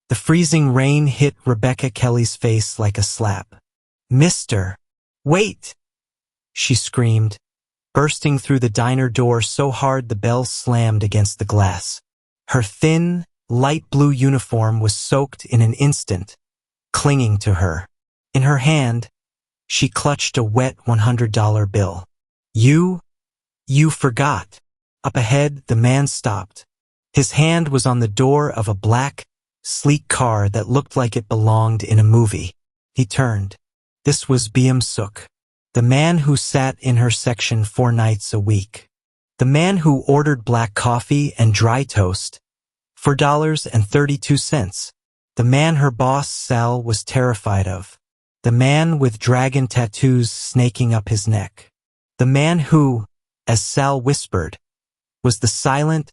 The freezing rain hit Rebecca Kelly's face like a slap. "Mister, wait!" she screamed, bursting through the diner door so hard the bell slammed against the glass. Her thin, light blue uniform was soaked in an instant, clinging to her. In her hand, she clutched a wet $100 bill. You forgot." Up ahead, the man stopped. His hand was on the door of a black, sleek car that looked like it belonged in a movie. He turned. This was Beom-seok, the man who sat in her section 4 nights a week. The man who ordered black coffee and dry toast for $4.32. The man her boss, Sal, was terrified of. The man with dragon tattoos snaking up his neck. The man who, as Sal whispered, was the silent,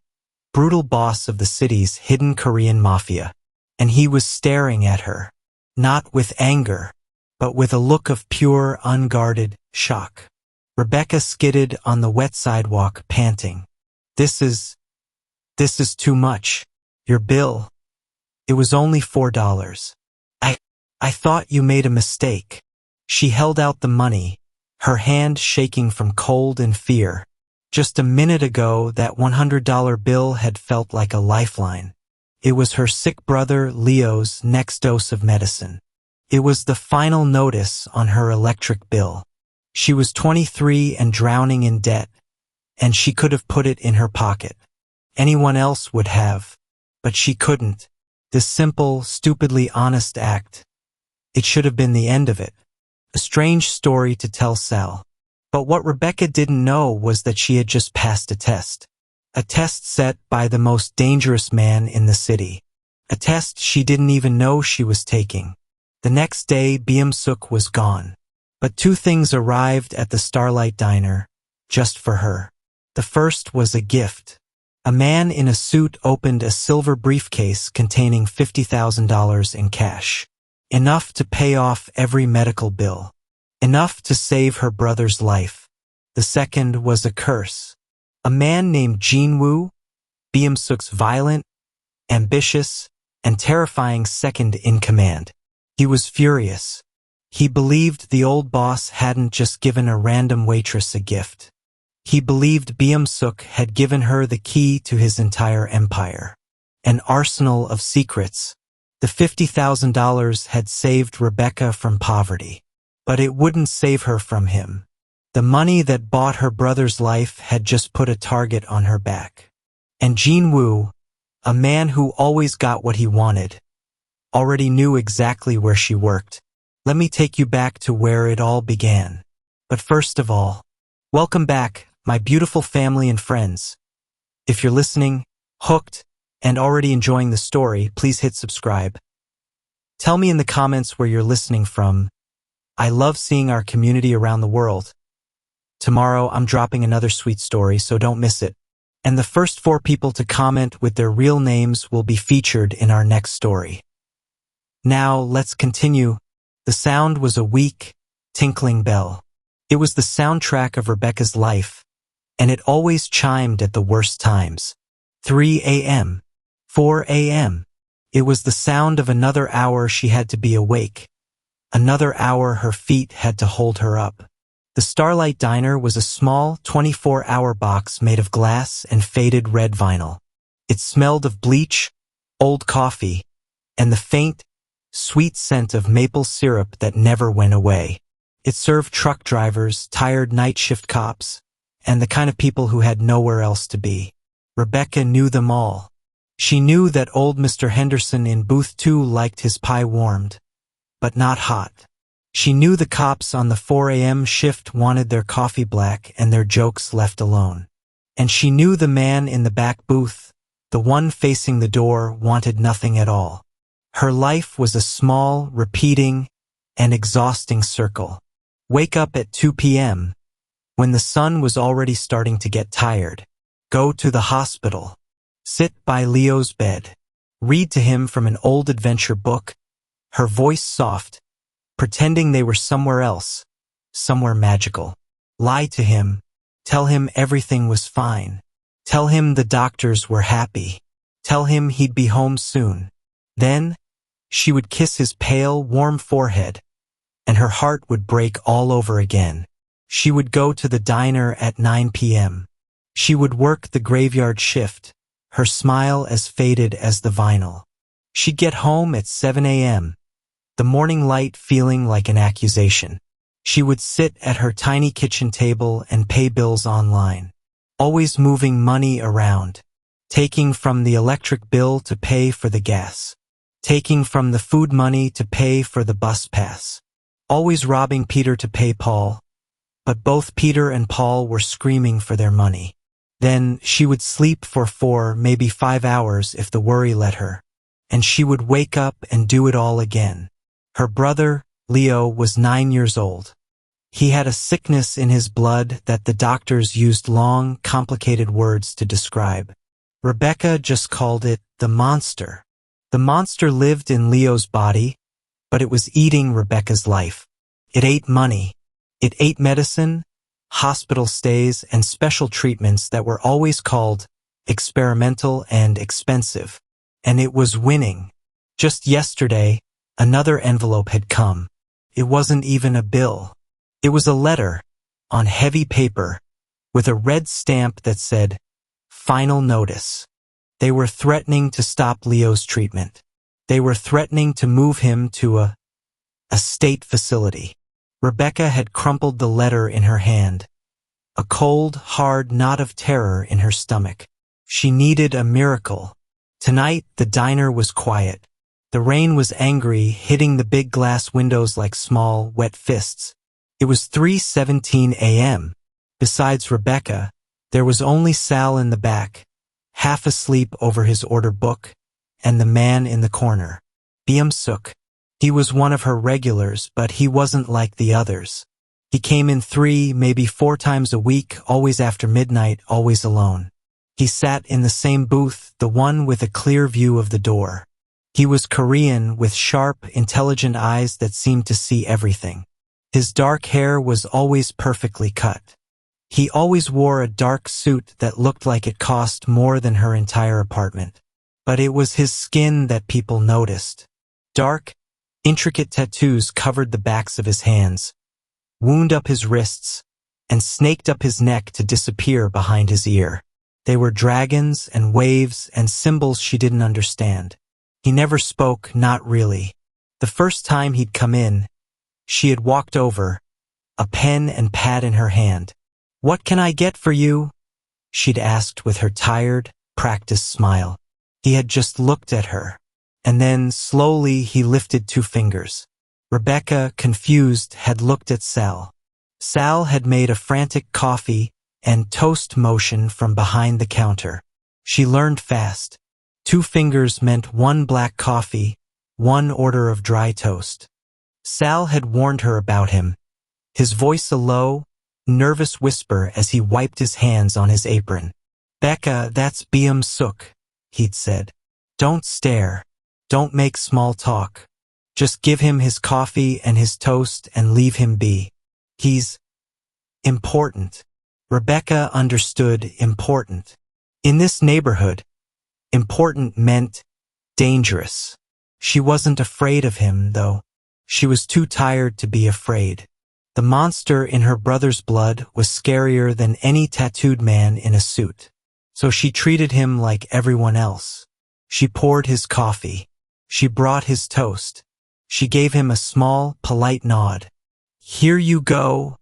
brutal boss of the city's hidden Korean mafia. And he was staring at her, not with anger, but with a look of pure, unguarded shock. Rebecca skidded on the wet sidewalk, panting. This is too much. Your bill. It was only $4. I thought you made a mistake." She held out the money, her hand shaking from cold and fear. Just a minute ago, that $100 bill had felt like a lifeline. It was her sick brother Leo's next dose of medicine. It was the final notice on her electric bill. She was 23 and drowning in debt, and she could have put it in her pocket. Anyone else would have, but she couldn't. This simple, stupidly honest act. It should have been the end of it. A strange story to tell Sal. But what Rebecca didn't know was that she had just passed a test. A test set by the most dangerous man in the city. A test she didn't even know she was taking. The next day, Beom-seok was gone. But 2 things arrived at the Starlight Diner, just for her. The first was a gift. A man in a suit opened a silver briefcase containing $50,000 in cash. Enough to pay off every medical bill. Enough to save her brother's life. The second was a curse. A man named Jin-woo, Beom-seok's violent, ambitious, and terrifying second-in-command. He was furious. He believed the old boss hadn't just given a random waitress a gift. He believed Beom-seok had given her the key to his entire empire. An arsenal of secrets. The $50,000 had saved Rebecca from poverty. But it wouldn't save her from him. The money that bought her brother's life had just put a target on her back. And Jin-woo, a man who always got what he wanted, already knew exactly where she worked. Let me take you back to where it all began. But first of all, welcome back, my beautiful family and friends. If you're listening, hooked, and already enjoying the story, please hit subscribe. Tell me in the comments where you're listening from. I love seeing our community around the world. Tomorrow I'm dropping another sweet story, so don't miss it. And the first 4 people to comment with their real names will be featured in our next story. Now, let's continue. The sound was a weak, tinkling bell. It was the soundtrack of Rebecca's life, and it always chimed at the worst times. 3 a.m. 4 a.m. It was the sound of another hour she had to be awake. Another hour her feet had to hold her up. The Starlight Diner was a small 24-hour box made of glass and faded red vinyl. It smelled of bleach, old coffee, and the faint, sweet scent of maple syrup that never went away. It served truck drivers, tired night shift cops, and the kind of people who had nowhere else to be. Rebecca knew them all. She knew that old Mr. Henderson in booth 2 liked his pie warmed, but not hot. She knew the cops on the 4 a.m. shift wanted their coffee black and their jokes left alone. And she knew the man in the back booth, the one facing the door, wanted nothing at all. Her life was a small, repeating, and exhausting circle. Wake up at 2 p.m. when the sun was already starting to get tired. Go to the hospital. Sit by Leo's bed. Read to him from an old adventure book, her voice soft, pretending they were somewhere else, somewhere magical. Lie to him. Tell him everything was fine. Tell him the doctors were happy. Tell him he'd be home soon. Then, She would kiss his pale, warm forehead, and her heart would break all over again. She would go to the diner at 9 p.m. She would work the graveyard shift, her smile as faded as the vinyl. She'd get home at 7 a.m., the morning light feeling like an accusation. She would sit at her tiny kitchen table and pay bills online, always moving money around, taking from the electric bill to pay for the gas, taking from the food money to pay for the bus pass, always robbing Peter to pay Paul, but both Peter and Paul were screaming for their money. Then she would sleep for 4, maybe 5 hours if the worry let her, and she would wake up and do it all again. Her brother, Leo, was 9 years old. He had a sickness in his blood that the doctors used long, complicated words to describe. Rebecca just called it the monster. The monster lived in Leo's body, but it was eating Rebecca's life. It ate money. It ate medicine, hospital stays, and special treatments that were always called experimental and expensive. And it was winning. Just yesterday, another envelope had come. It wasn't even a bill. It was a letter, on heavy paper, with a red stamp that said, "Final notice." They were threatening to stop Leo's treatment. They were threatening to move him to a state facility. Rebecca had crumpled the letter in her hand, a cold, hard knot of terror in her stomach. She needed a miracle. Tonight, the diner was quiet. The rain was angry, hitting the big glass windows like small, wet fists. It was 3:17 a.m. Besides Rebecca, there was only Sal in the back, half asleep over his order book, and the man in the corner, Beom-seok. He was one of her regulars, but he wasn't like the others. He came in 3, maybe 4 times a week, always after midnight, always alone. He sat in the same booth, the one with a clear view of the door. He was Korean, with sharp, intelligent eyes that seemed to see everything. His dark hair was always perfectly cut. He always wore a dark suit that looked like it cost more than her entire apartment. But it was his skin that people noticed. Dark, intricate tattoos covered the backs of his hands, wound up his wrists, and snaked up his neck to disappear behind his ear. They were dragons and waves and symbols she didn't understand. He never spoke, not really. The first time he'd come in, she had walked over, a pen and pad in her hand. "What can I get for you?" she'd asked with her tired, practiced smile. He had just looked at her, and then slowly he lifted 2 fingers. Rebecca, confused, had looked at Sal. Sal had made a frantic coffee and toast motion from behind the counter. She learned fast. 2 fingers meant 1 black coffee, 1 order of dry toast. Sal had warned her about him, his voice a low, nervous whisper as he wiped his hands on his apron. "Becca, that's Beom-seok," he'd said. "Don't stare. Don't make small talk. Just give him his coffee and his toast and leave him be. He's important." Rebecca understood important. In this neighborhood, important meant dangerous. She wasn't afraid of him, though. She was too tired to be afraid. The monster in her brother's blood was scarier than any tattooed man in a suit. So she treated him like everyone else. She poured his coffee. She brought his toast. She gave him a small, polite nod. "Here you go,"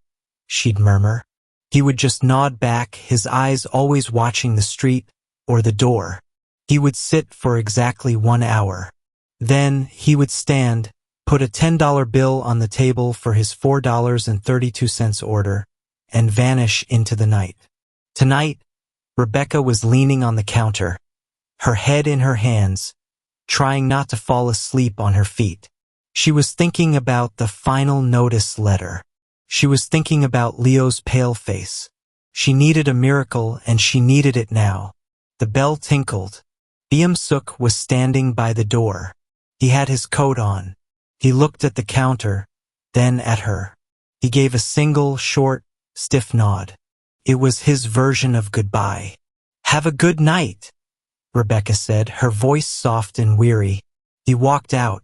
she'd murmur. He would just nod back, his eyes always watching the street or the door. He would sit for exactly 1 hour. Then he would stand, put a $10 bill on the table for his $4.32 order, and vanish into the night. Tonight, Rebecca was leaning on the counter, her head in her hands, trying not to fall asleep on her feet. She was thinking about the final notice letter. She was thinking about Leo's pale face. She needed a miracle, and she needed it now. The bell tinkled. Beom-seok was standing by the door. He had his coat on. He looked at the counter, then at her. He gave a single, short, stiff nod. It was his version of goodbye. "Have a good night," Rebecca said, her voice soft and weary. He walked out,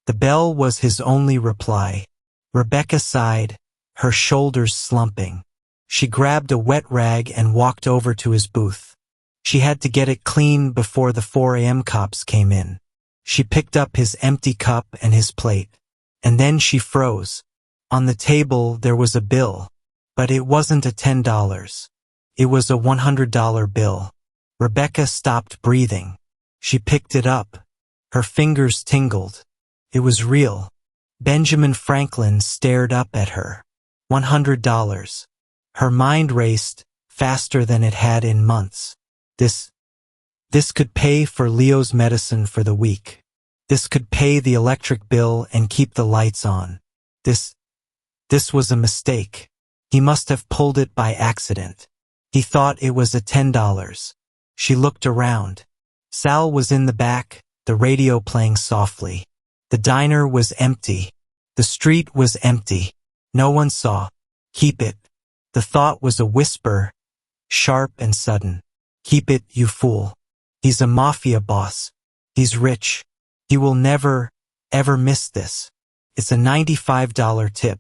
The bell was his only reply. Rebecca sighed, her shoulders slumping. She grabbed a wet rag and walked over to his booth. She had to get it clean before the 4 a.m. cops came in. She picked up his empty cup and his plate. And then she froze. On the table there was a bill. But it wasn't a $10. It was a $100 bill. Rebecca stopped breathing. She picked it up. Her fingers tingled. It was real. Benjamin Franklin stared up at her. $100. Her mind raced, faster than it had in months. This could pay for Leo's medicine for the week. This could pay the electric bill and keep the lights on. This was a mistake. He must have pulled it by accident. He thought it was a $10. She looked around. Sal was in the back, the radio playing softly. The diner was empty. The street was empty. No one saw. Keep it. The thought was a whisper, sharp and sudden. Keep it, you fool. He's a mafia boss. He's rich. He will never, ever miss this. It's a $95 tip.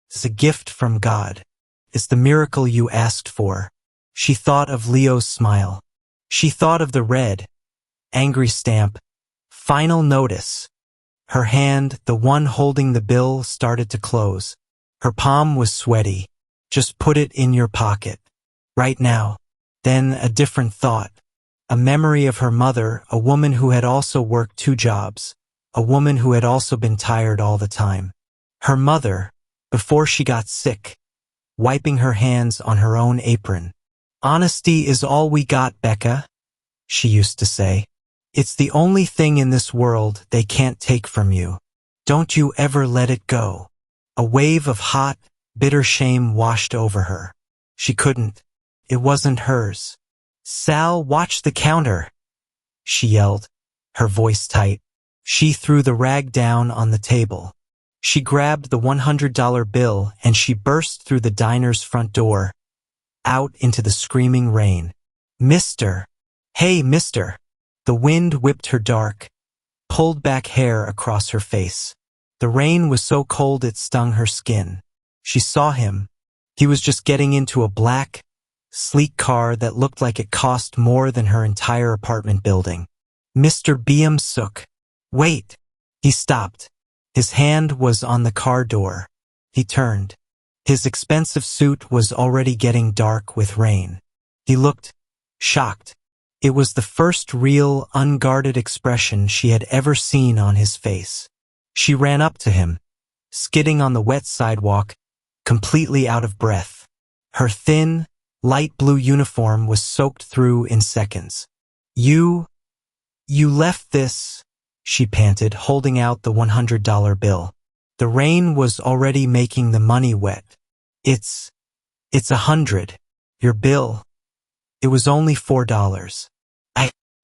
It's a gift from God. It's the miracle you asked for. She thought of Leo's smile. She thought of the red, angry stamp. Final notice. Her hand, the one holding the bill, started to close. Her palm was sweaty. Just put it in your pocket. Right now. Then a different thought. A memory of her mother, a woman who had also worked 2 jobs. A woman who had also been tired all the time. Her mother, before she got sick, wiping her hands on her own apron. Honesty is all we got, Becca, she used to say. It's the only thing in this world they can't take from you. Don't you ever let it go. A wave of hot, bitter shame washed over her. She couldn't. It wasn't hers. Sal, watch the counter, she yelled, her voice tight. She threw the rag down on the table. She grabbed the $100 bill and she burst through the diner's front door, out into the screaming rain. Mister! Hey, mister! The wind whipped her dark, pulled back hair across her face. The rain was so cold it stung her skin. She saw him. He was just getting into a black, sleek car that looked like it cost more than her entire apartment building. Mr. Beom-seok. Wait! He stopped. His hand was on the car door. He turned. His expensive suit was already getting dark with rain. He looked shocked. It was the first real, unguarded expression she had ever seen on his face. She ran up to him, skidding on the wet sidewalk, completely out of breath. Her thin, light blue uniform was soaked through in seconds. You left this, she panted, holding out the $100 bill. The rain was already making the money wet. It's $100. Your bill. It was only $4.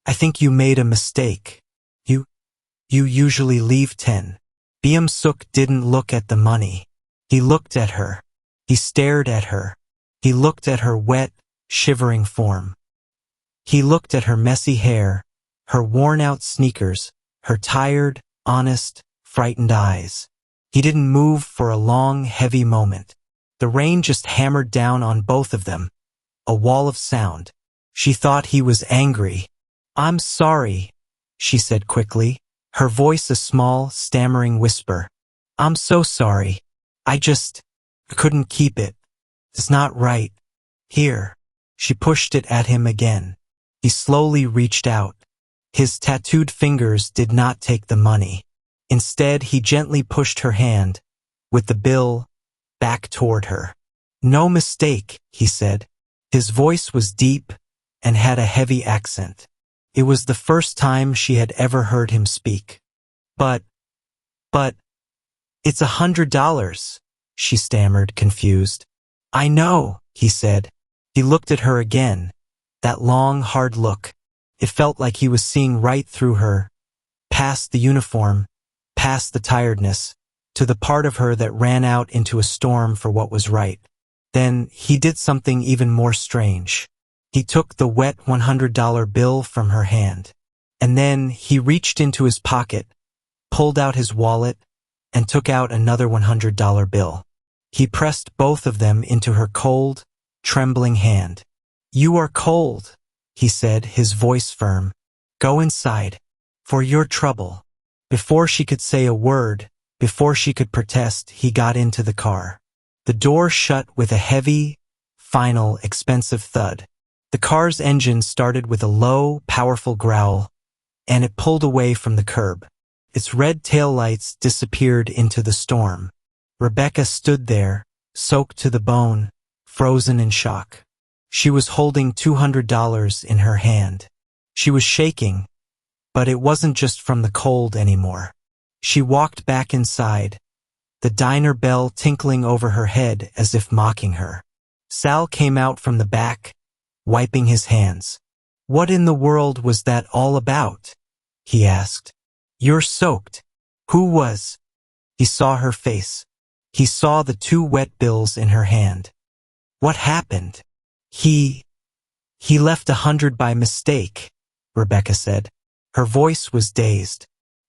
I think you made a mistake. You usually leave 10. Beom-seok didn't look at the money. He looked at her. He stared at her. He looked at her wet, shivering form. He looked at her messy hair, her worn-out sneakers, her tired, honest, frightened eyes. He didn't move for a long, heavy moment. The rain just hammered down on both of them, a wall of sound. She thought he was angry. I'm sorry, she said quickly, her voice a small, stammering whisper. I'm so sorry. I just couldn't keep it. It's not right. Here. She pushed it at him again. He slowly reached out. His tattooed fingers did not take the money. Instead, he gently pushed her hand, with the bill, back toward her. No mistake, he said. His voice was deep and had a heavy accent. It was the first time she had ever heard him speak. But, it's $100, she stammered, confused. I know, he said. He looked at her again, that long, hard look. It felt like he was seeing right through her, past the uniform, past the tiredness, to the part of her that ran out into a storm for what was right. Then he did something even more strange. He took the wet $100 bill from her hand. And then he reached into his pocket, pulled out his wallet, and took out another $100 bill. He pressed both of them into her cold, trembling hand. "You are cold," he said, his voice firm. "Go inside. For your trouble." Before she could say a word, before she could protest, he got into the car. The door shut with a heavy, final, expensive thud. The car's engine started with a low, powerful growl, and it pulled away from the curb. Its red taillights disappeared into the storm. Rebecca stood there, soaked to the bone, frozen in shock. She was holding $200 in her hand. She was shaking, but it wasn't just from the cold anymore. She walked back inside, the diner bell tinkling over her head as if mocking her. Sal came out from the back, wiping his hands. "What in the world was that all about?" he asked. "You're soaked." "Who was?" He saw her face. He saw the 2 wet bills in her hand. "What happened?" He left 100 by mistake," Rebecca said. Her voice was dazed.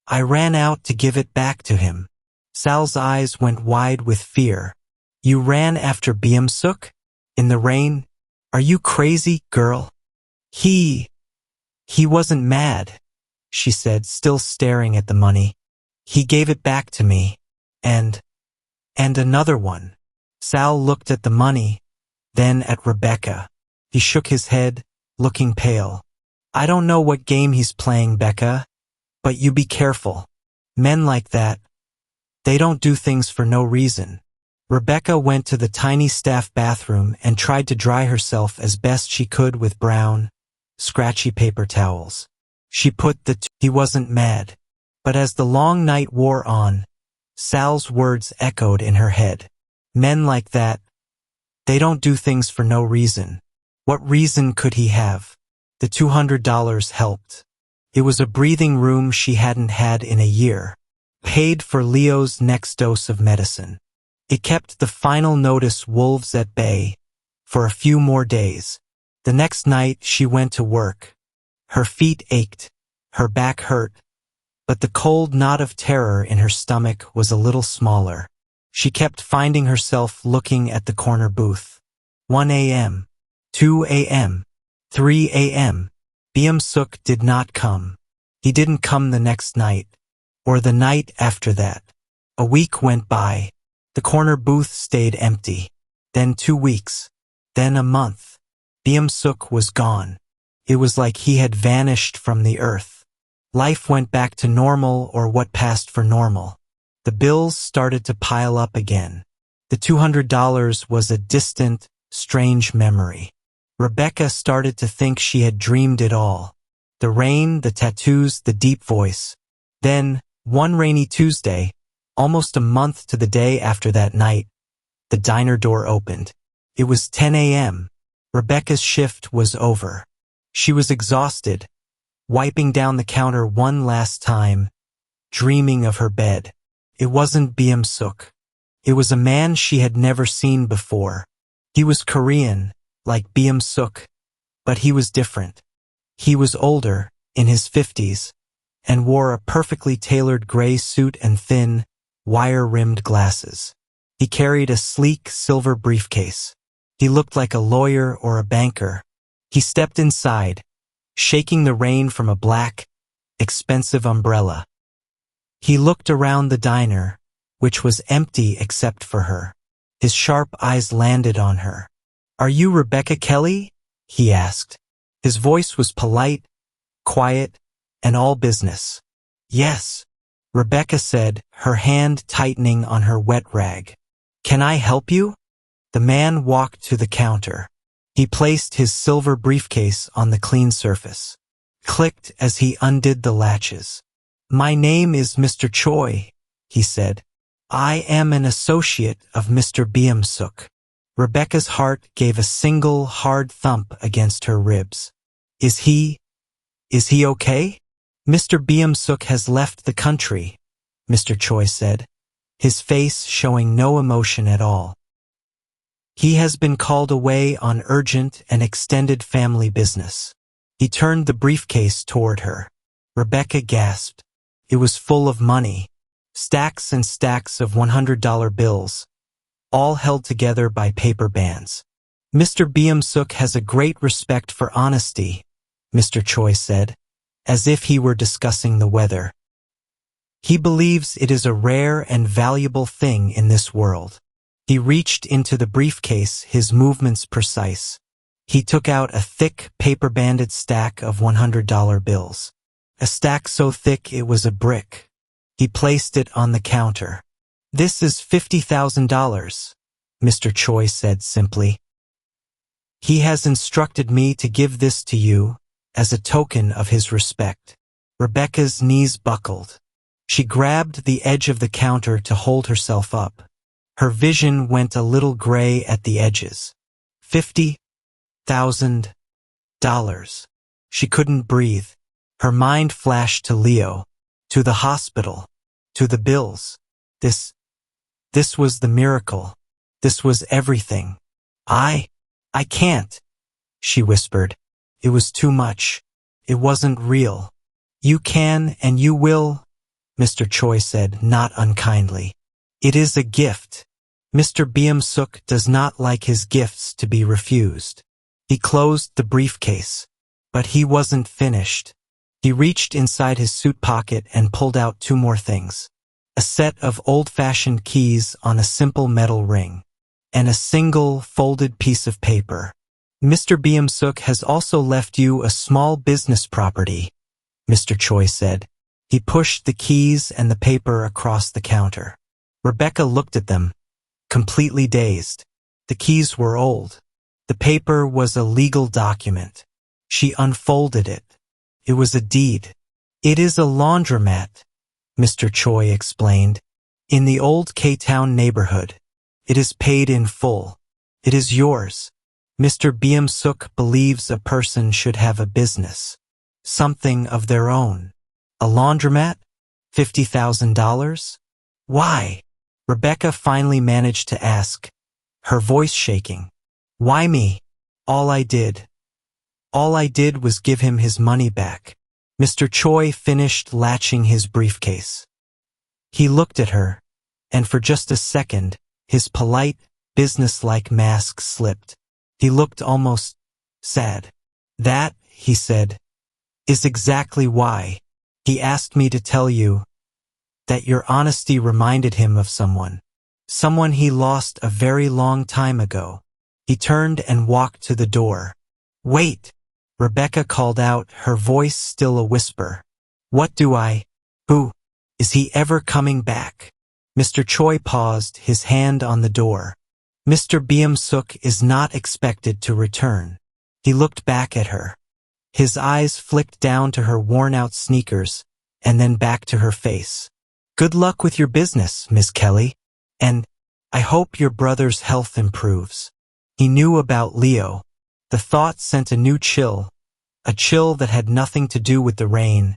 "I ran out to give it back to him." Sal's eyes went wide with fear. "You ran after Beom-seok? In the rain? Are you crazy, girl?" He wasn't mad," she said, still staring at the money. "He gave it back to me. And another one." Sal looked at the money, then at Rebecca. He shook his head, looking pale. "I don't know what game he's playing, Becca, but you be careful. Men like that, they don't do things for no reason." Rebecca went to the tiny staff bathroom and tried to dry herself as best she could with brown, scratchy paper towels. She put he wasn't mad. But as the long night wore on, Sal's words echoed in her head. Men like that, they don't do things for no reason. What reason could he have? The $200 helped. It was a breathing room she hadn't had in a year. Paid for Leo's next dose of medicine. It kept the final notice wolves at bay for a few more days. The next night she went to work. Her feet ached, her back hurt, but the cold knot of terror in her stomach was a little smaller. She kept finding herself looking at the corner booth. 1 a.m., 2 a.m., 3 a.m. Beom-seok did not come. He didn't come the next night, or the night after that. A week went by. The corner booth stayed empty. Then 2 weeks. Then a month. Beom-seok was gone. It was like he had vanished from the earth. Life went back to normal, or what passed for normal. The bills started to pile up again. The $200 was a distant, strange memory. Rebecca started to think she had dreamed it all. The rain, the tattoos, the deep voice. Then, one rainy Tuesday, almost a month to the day after that night, the diner door opened. It was 10 a.m. Rebecca's shift was over. She was exhausted, wiping down the counter one last time, dreaming of her bed. It wasn't Beom-seok. It was a man she had never seen before. He was Korean, like Beom-seok, but he was different. He was older, in his 50s, and wore a perfectly tailored gray suit and thin, wire-rimmed glasses. He carried a sleek silver briefcase. He looked like a lawyer or a banker. He stepped inside, shaking the rain from a black, expensive umbrella. He looked around the diner, which was empty except for her. His sharp eyes landed on her. "Are you Rebecca Kelly?" he asked. His voice was polite, quiet, and all business. "Yes," Rebecca said, her hand tightening on her wet rag. "Can I help you?" The man walked to the counter. He placed his silver briefcase on the clean surface. Clicked as he undid the latches. "My name is Mr. Choi," he said. "I am an associate of Mr. Beom-seok." Rebecca's heart gave a single hard thump against her ribs. Is he okay?" "Mr. Beom-seok has left the country," Mr. Choi said, his face showing no emotion at all. "He has been called away on urgent and extended family business." He turned the briefcase toward her. Rebecca gasped. It was full of money. Stacks and stacks of $100 bills, all held together by paper bands. Mr. Beom-seok has a great respect for honesty, Mr. Choi said, as if he were discussing the weather. He believes it is a rare and valuable thing in this world. He reached into the briefcase, his movements precise. He took out a thick, paper-banded stack of $100 bills. A stack so thick it was a brick. He placed it on the counter. "This is $50,000, Mr. Choi said simply. "He has instructed me to give this to you as a token of his respect." Rebecca's knees buckled. She grabbed the edge of the counter to hold herself up. Her vision went a little gray at the edges. $50,000. She couldn't breathe. Her mind flashed to Leo, to the hospital, to the bills. This was the miracle. This was everything. I can't, she whispered. It was too much. It wasn't real. "You can and you will," Mr. Choi said, not unkindly. "It is a gift." Mr. Beom-seok does not like his gifts to be refused. He closed the briefcase, but he wasn't finished. He reached inside his suit pocket and pulled out two more things. A set of old-fashioned keys on a simple metal ring, and a single folded piece of paper. "Mr. Beom-seok has also left you a small business property," Mr. Choi said. He pushed the keys and the paper across the counter. Rebecca looked at them, completely dazed. The keys were old. The paper was a legal document. She unfolded it. It was a deed. "It is a laundromat," Mr. Choi explained, "in the old K-Town neighborhood. It is paid in full. It is yours." Mr. Beom-seok believes a person should have a business, something of their own. A laundromat? $50,000? Why? Rebecca finally managed to ask, her voice shaking. "Why me? All I did was give him his money back." Mr. Choi finished latching his briefcase. He looked at her, and for just a second, his polite, businesslike mask slipped. He looked almost sad. "That," he said, "is exactly why. He asked me to tell you that your honesty reminded him of someone he lost a very long time ago." He turned and walked to the door. "Wait," Rebecca called out, her voice still a whisper. "What do I? Who? Is he ever coming back?" Mr. Choi paused, his hand on the door. "Mr. Beom-seok is not expected to return." He looked back at her. His eyes flicked down to her worn-out sneakers, and then back to her face. "Good luck with your business, Miss Kelly. And I hope your brother's health improves." He knew about Leo. The thought sent a new chill, a chill that had nothing to do with the rain,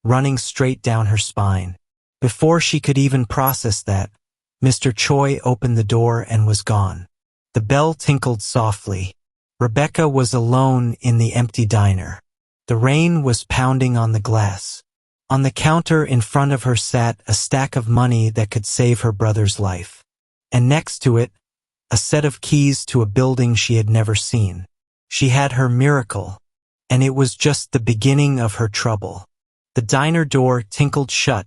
running straight down her spine. Before she could even process that, Mr. Choi opened the door and was gone. The bell tinkled softly. Rebecca was alone in the empty diner. The rain was pounding on the glass. On the counter in front of her sat a stack of money that could save her brother's life. And next to it, a set of keys to a building she had never seen. She had her miracle, and it was just the beginning of her trouble. The diner door tinkled shut,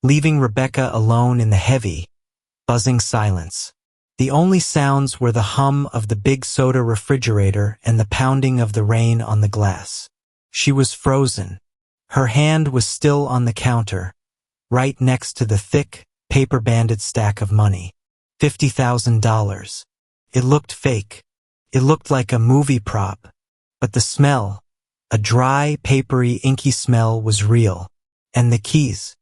leaving Rebecca alone in the heavy, buzzing silence. The only sounds were the hum of the big soda refrigerator and the pounding of the rain on the glass. She was frozen. Her hand was still on the counter, right next to the thick, paper-banded stack of money. $50,000. It looked fake. It looked like a movie prop. But the smell, a dry, papery, inky smell, was real. And the keys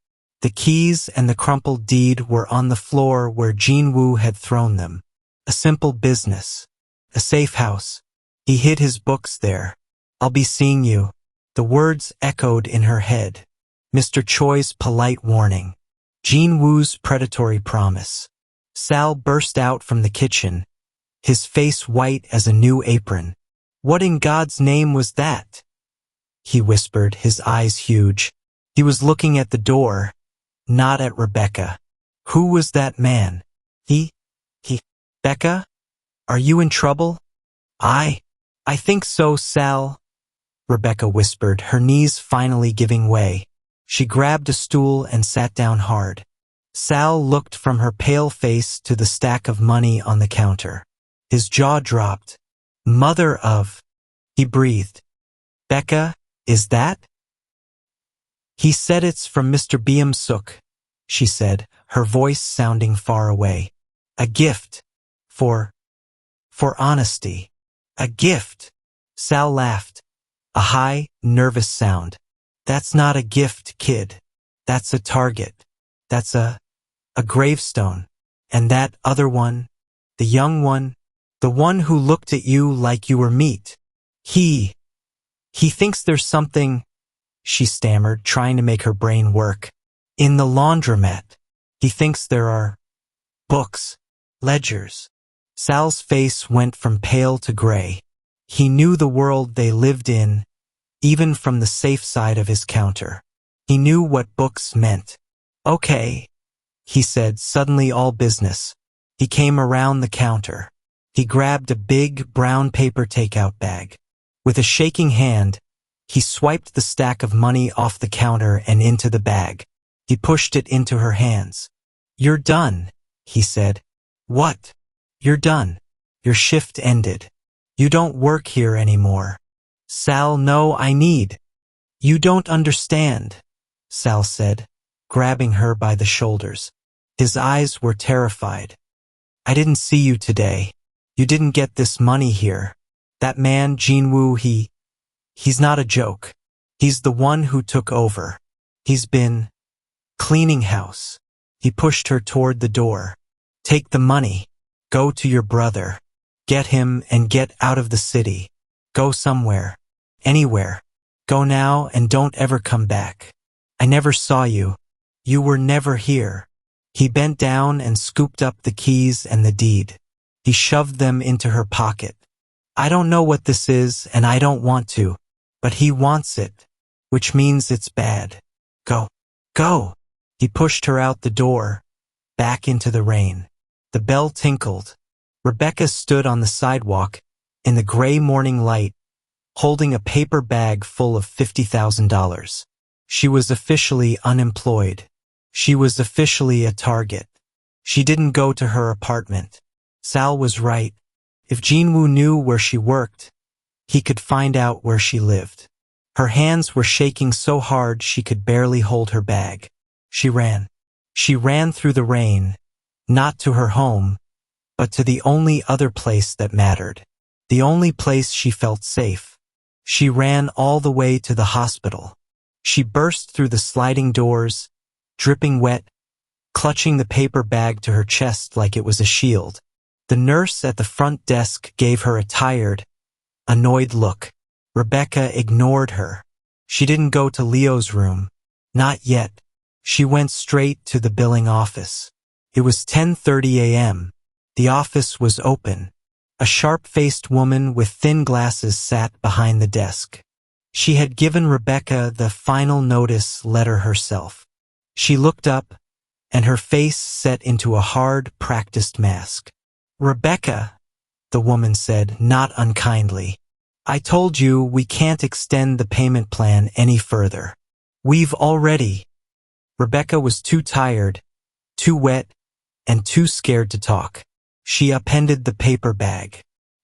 and the crumpled deed were on the floor where Jin-woo had thrown them. A simple business. A safe house. He hid his books there. "I'll be seeing you." The words echoed in her head. Mr. Choi's polite warning. Jin-woo's predatory promise. Sal burst out from the kitchen, his face white as a new apron. "What in God's name was that?" he whispered, his eyes huge. He was looking at the door, not at Rebecca. Who was that man? He, Becca? Are you in trouble? I think so, Sal, Rebecca whispered, her knees finally giving way. She grabbed a stool and sat down hard. Sal looked from her pale face to the stack of money on the counter. His jaw dropped. Mother of... He breathed. Becca, is that? He said it's from Mr. Beom-seok, she said, her voice sounding far away. A gift. For honesty. A gift. Sal laughed. A high, nervous sound. That's not a gift, kid. That's a target. That's a gravestone. And that other one, the young one, the one who looked at you like you were meat. He thinks there's something, she stammered, trying to make her brain work. In the laundromat. He thinks there are books, ledgers. Sal's face went from pale to gray. He knew the world they lived in, even from the safe side of his counter. He knew what books meant. Okay, he said, suddenly all business. He came around the counter. He grabbed a big brown paper takeout bag. With a shaking hand, he swiped the stack of money off the counter and into the bag. He pushed it into her hands. You're done, he said. What? You're done. Your shift ended. You don't work here anymore. Sal, no, I need. You don't understand, Sal said, grabbing her by the shoulders. His eyes were terrified. I didn't see you today. You didn't get this money here. That man, Jin-woo, he's not a joke. He's the one who took over. He's been cleaning house. He pushed her toward the door. Take the money. Go to your brother. Get him and get out of the city. Go somewhere. Anywhere. Go now and don't ever come back. I never saw you. You were never here. He bent down and scooped up the keys and the deed. He shoved them into her pocket. I don't know what this is and I don't want to, but he wants it, which means it's bad. Go. Go. He pushed her out the door, back into the rain. The bell tinkled. Rebecca stood on the sidewalk, in the gray morning light, holding a paper bag full of $50,000. She was officially unemployed. She was officially a target. She didn't go to her apartment. Sal was right. If Jin-woo knew where she worked, he could find out where she lived. Her hands were shaking so hard she could barely hold her bag. She ran. She ran through the rain, not to her home, but to the only other place that mattered. The only place she felt safe. She ran all the way to the hospital. She burst through the sliding doors, dripping wet, clutching the paper bag to her chest like it was a shield. The nurse at the front desk gave her a tired, annoyed look. Rebecca ignored her. She didn't go to Leo's room. Not yet. She went straight to the billing office. It was 10:30 a.m. The office was open. A sharp-faced woman with thin glasses sat behind the desk. She had given Rebecca the final notice letter herself. She looked up, and her face set into a hard, practiced mask. Rebecca, the woman said, not unkindly. I told you we can't extend the payment plan any further. We've already. Rebecca was too tired, too wet, and too scared to talk. She appended the paper bag.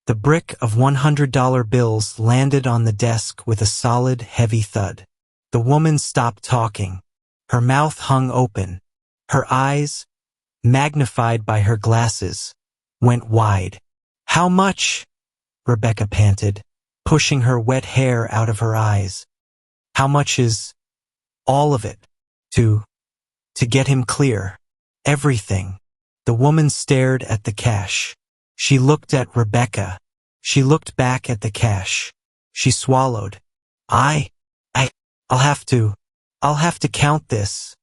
The brick of $100 bills landed on the desk with a solid, heavy thud. The woman stopped talking. Her mouth hung open. Her eyes, magnified by her glasses, went wide. How much? Rebecca panted, pushing her wet hair out of her eyes. How much is all of it? To get him clear. Everything. The woman stared at the cash. She looked at Rebecca. She looked back at the cash. She swallowed. I'll have to count this,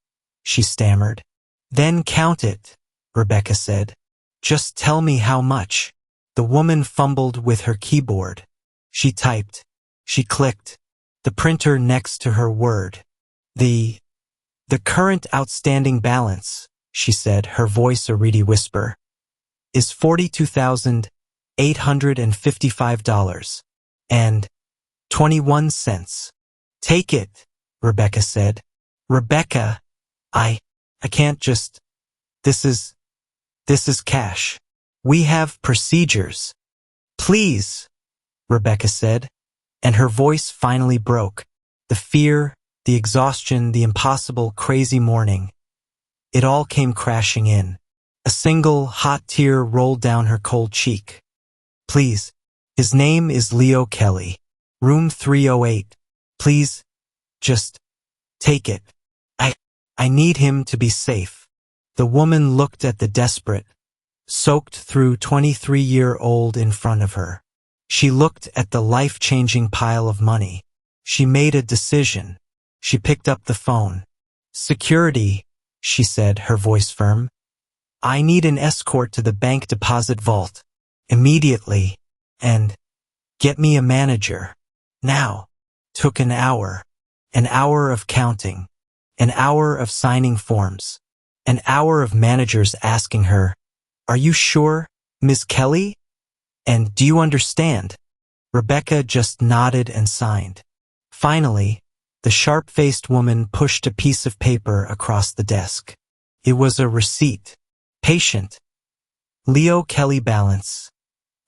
she stammered. Then count it, Rebecca said. Just tell me how much. The woman fumbled with her keyboard. She typed. She clicked. The printer next to her word. The current outstanding balance, she said, her voice a reedy whisper, is $42,855.21. Take it, Rebecca said. Rebecca, I can't just, this is cash. We have procedures. Please, Rebecca said, and her voice finally broke. The fear, the exhaustion, the impossible, crazy morning. It all came crashing in. A single, hot tear rolled down her cold cheek. Please, his name is Leo Kelly. Room 308. Please, just take it. I need him to be safe. The woman looked at the desperate, soaked through 23-year-old in front of her. She looked at the life-changing pile of money. She made a decision. She picked up the phone. Security, she said, her voice firm. I need an escort to the bank deposit vault. Immediately. And get me a manager. Now. Took an hour. An hour of counting. An hour of signing forms. An hour of managers asking her, Are you sure, Ms. Kelly? And do you understand? Rebecca just nodded and signed. Finally, the sharp-faced woman pushed a piece of paper across the desk. It was a receipt. Patient. Leo Kelly balance.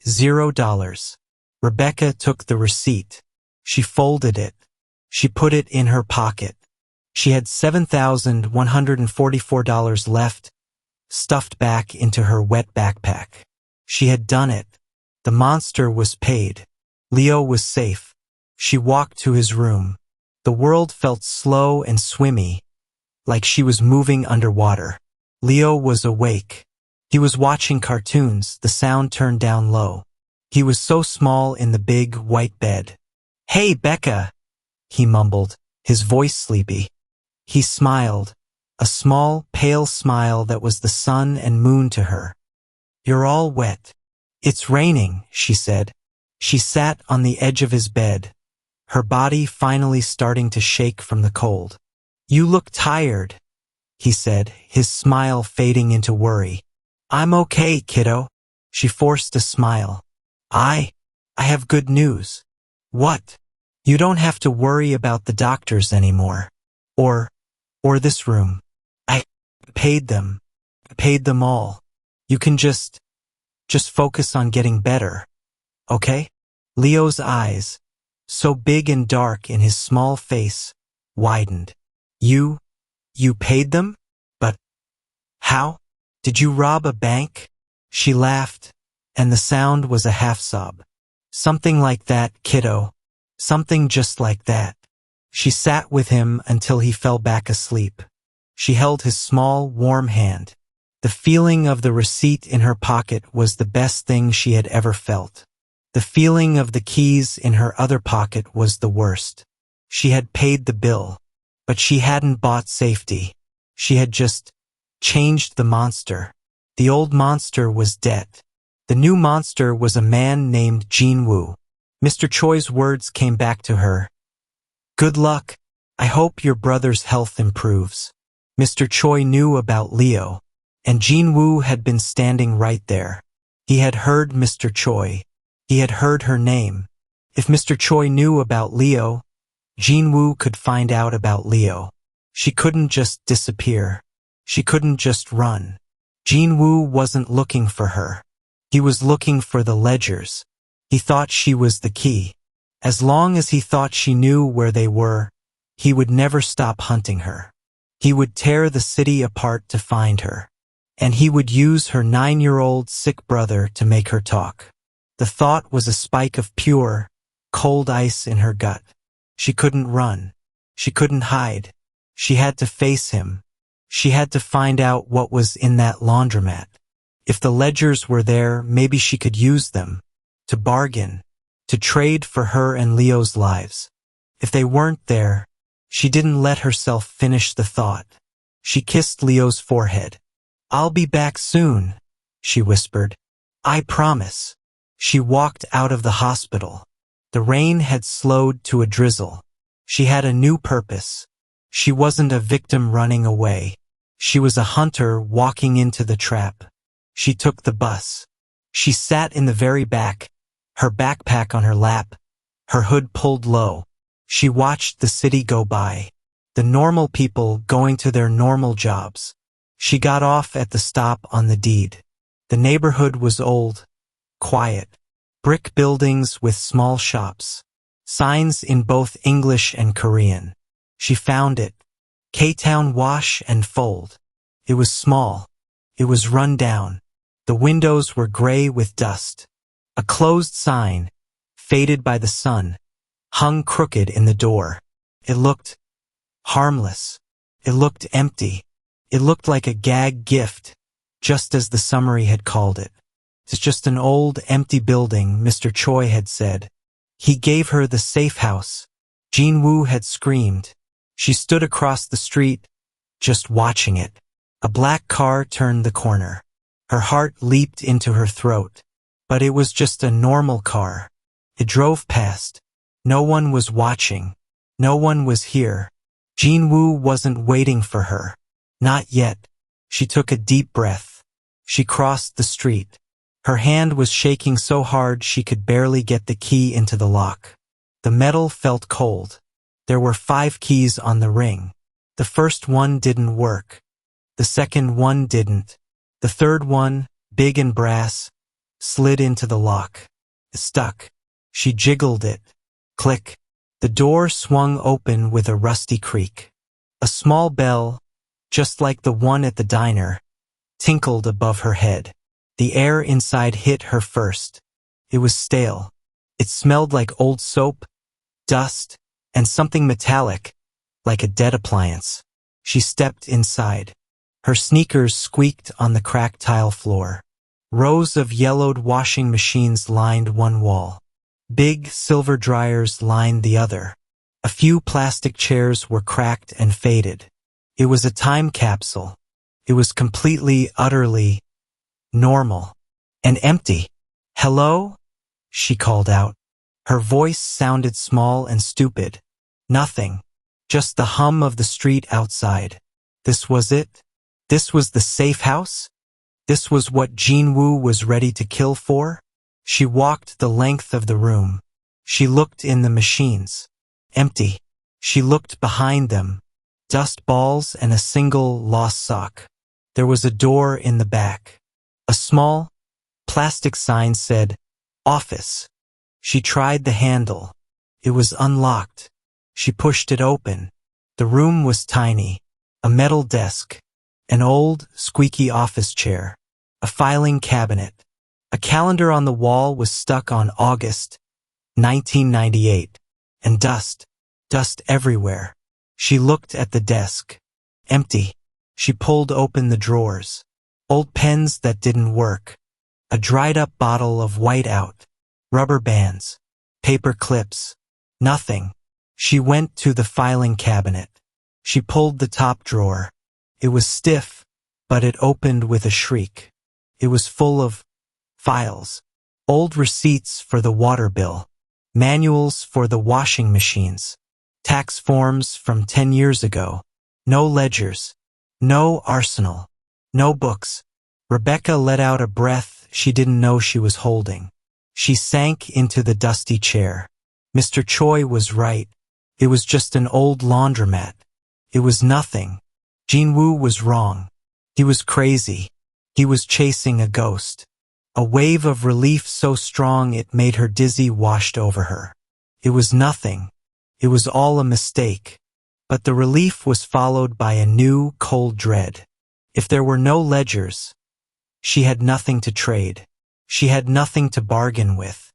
$0. Rebecca took the receipt. She folded it. She put it in her pocket. She had $7,144 left, stuffed back into her wet backpack. She had done it. The monster was paid. Leo was safe. She walked to his room. The world felt slow and swimmy, like she was moving underwater. Leo was awake. He was watching cartoons, the sound turned down low. He was so small in the big, white bed. Hey, Becca, he mumbled, his voice sleepy. He smiled, a small, pale smile that was the sun and moon to her. You're all wet. It's raining, she said. She sat on the edge of his bed, her body finally starting to shake from the cold. You look tired, he said, his smile fading into worry. I'm okay, kiddo. She forced a smile. I have good news. What? You don't have to worry about the doctors anymore. Or this room. I paid them. Paid them all. You can just focus on getting better. Okay? Leo's eyes, so big and dark in his small face, widened. You paid them? But how? Did you rob a bank? She laughed, and the sound was a half-sob. Something like that, kiddo. Something just like that. She sat with him until he fell back asleep. She held his small, warm hand. The feeling of the receipt in her pocket was the best thing she had ever felt. The feeling of the keys in her other pocket was the worst. She had paid the bill, but she hadn't bought safety. She had just changed the monster. The old monster was dead. The new monster was a man named Jin-woo. Mr. Choi's words came back to her. Good luck. I hope your brother's health improves. Mr. Choi knew about Leo, and Jin-woo had been standing right there. He had heard Mr. Choi. He had heard her name. If Mr. Choi knew about Leo, Jin-woo could find out about Leo. She couldn't just disappear. She couldn't just run. Jin-woo wasn't looking for her. He was looking for the ledgers. He thought she was the key. As long as he thought she knew where they were, he would never stop hunting her. He would tear the city apart to find her. And he would use her 9-year-old sick brother to make her talk. The thought was a spike of pure, cold ice in her gut. She couldn't run. She couldn't hide. She had to face him. She had to find out what was in that laundromat. If the ledgers were there, maybe she could use them. To bargain. To trade for her and Leo's lives. If they weren't there, she didn't let herself finish the thought. She kissed Leo's forehead. I'll be back soon, she whispered. I promise. She walked out of the hospital. The rain had slowed to a drizzle. She had a new purpose. She wasn't a victim running away. She was a hunter walking into the trap. She took the bus. She sat in the very back, her backpack on her lap, her hood pulled low. She watched the city go by. The normal people going to their normal jobs. She got off at the stop on the deed. The neighborhood was old, quiet. Brick buildings with small shops. Signs in both English and Korean. She found it. K-Town Wash and Fold. It was small. It was run down. The windows were gray with dust. A closed sign, faded by the sun, hung crooked in the door. It looked harmless. It looked empty. It looked like a gag gift, just as the summary had called it. It's just an old, empty building, Mr. Choi had said. He gave her the safe house. Jin-woo had screamed. She stood across the street, just watching it. A black car turned the corner. Her heart leaped into her throat. But it was just a normal car. It drove past. No one was watching. No one was here. Jin-woo wasn't waiting for her. Not yet. She took a deep breath. She crossed the street. Her hand was shaking so hard she could barely get the key into the lock. The metal felt cold. There were 5 keys on the ring. The first one didn't work. The second one didn't. The third one, big and brass, slid into the lock. It stuck. She jiggled it. Click. The door swung open with a rusty creak. A small bell, just like the one at the diner, tinkled above her head. The air inside hit her first. It was stale. It smelled like old soap, dust, and something metallic, like a dead appliance. She stepped inside. Her sneakers squeaked on the cracked tile floor. Rows of yellowed washing machines lined one wall. Big silver dryers lined the other. A few plastic chairs were cracked and faded. It was a time capsule. It was completely, utterly normal. And empty. "Hello?" she called out. Her voice sounded small and stupid. Nothing. Just the hum of the street outside. This was it? This was the safe house? This was what Jin-woo was ready to kill for? She walked the length of the room. She looked in the machines. Empty. She looked behind them. Dust balls and a single lost sock. There was a door in the back. A small, plastic sign said, "Office." She tried the handle. It was unlocked. She pushed it open. The room was tiny. A metal desk. An old, squeaky office chair. A filing cabinet. A calendar on the wall was stuck on August 1998. And dust. Dust everywhere. She looked at the desk. Empty. She pulled open the drawers. Old pens that didn't work. A dried-up bottle of whiteout. Rubber bands. Paper clips. Nothing. She went to the filing cabinet. She pulled the top drawer. It was stiff, but it opened with a shriek. It was full of files. Old receipts for the water bill. Manuals for the washing machines. Tax forms from 10 years ago. No ledgers. No arsenal. No books. Rebecca let out a breath she didn't know she was holding. She sank into the dusty chair. Mr. Choi was right. It was just an old laundromat. It was nothing. Jin-woo was wrong. He was crazy. He was chasing a ghost. A wave of relief so strong it made her dizzy washed over her. It was nothing. It was all a mistake. But the relief was followed by a new, cold dread. If there were no ledgers, she had nothing to trade. She had nothing to bargain with.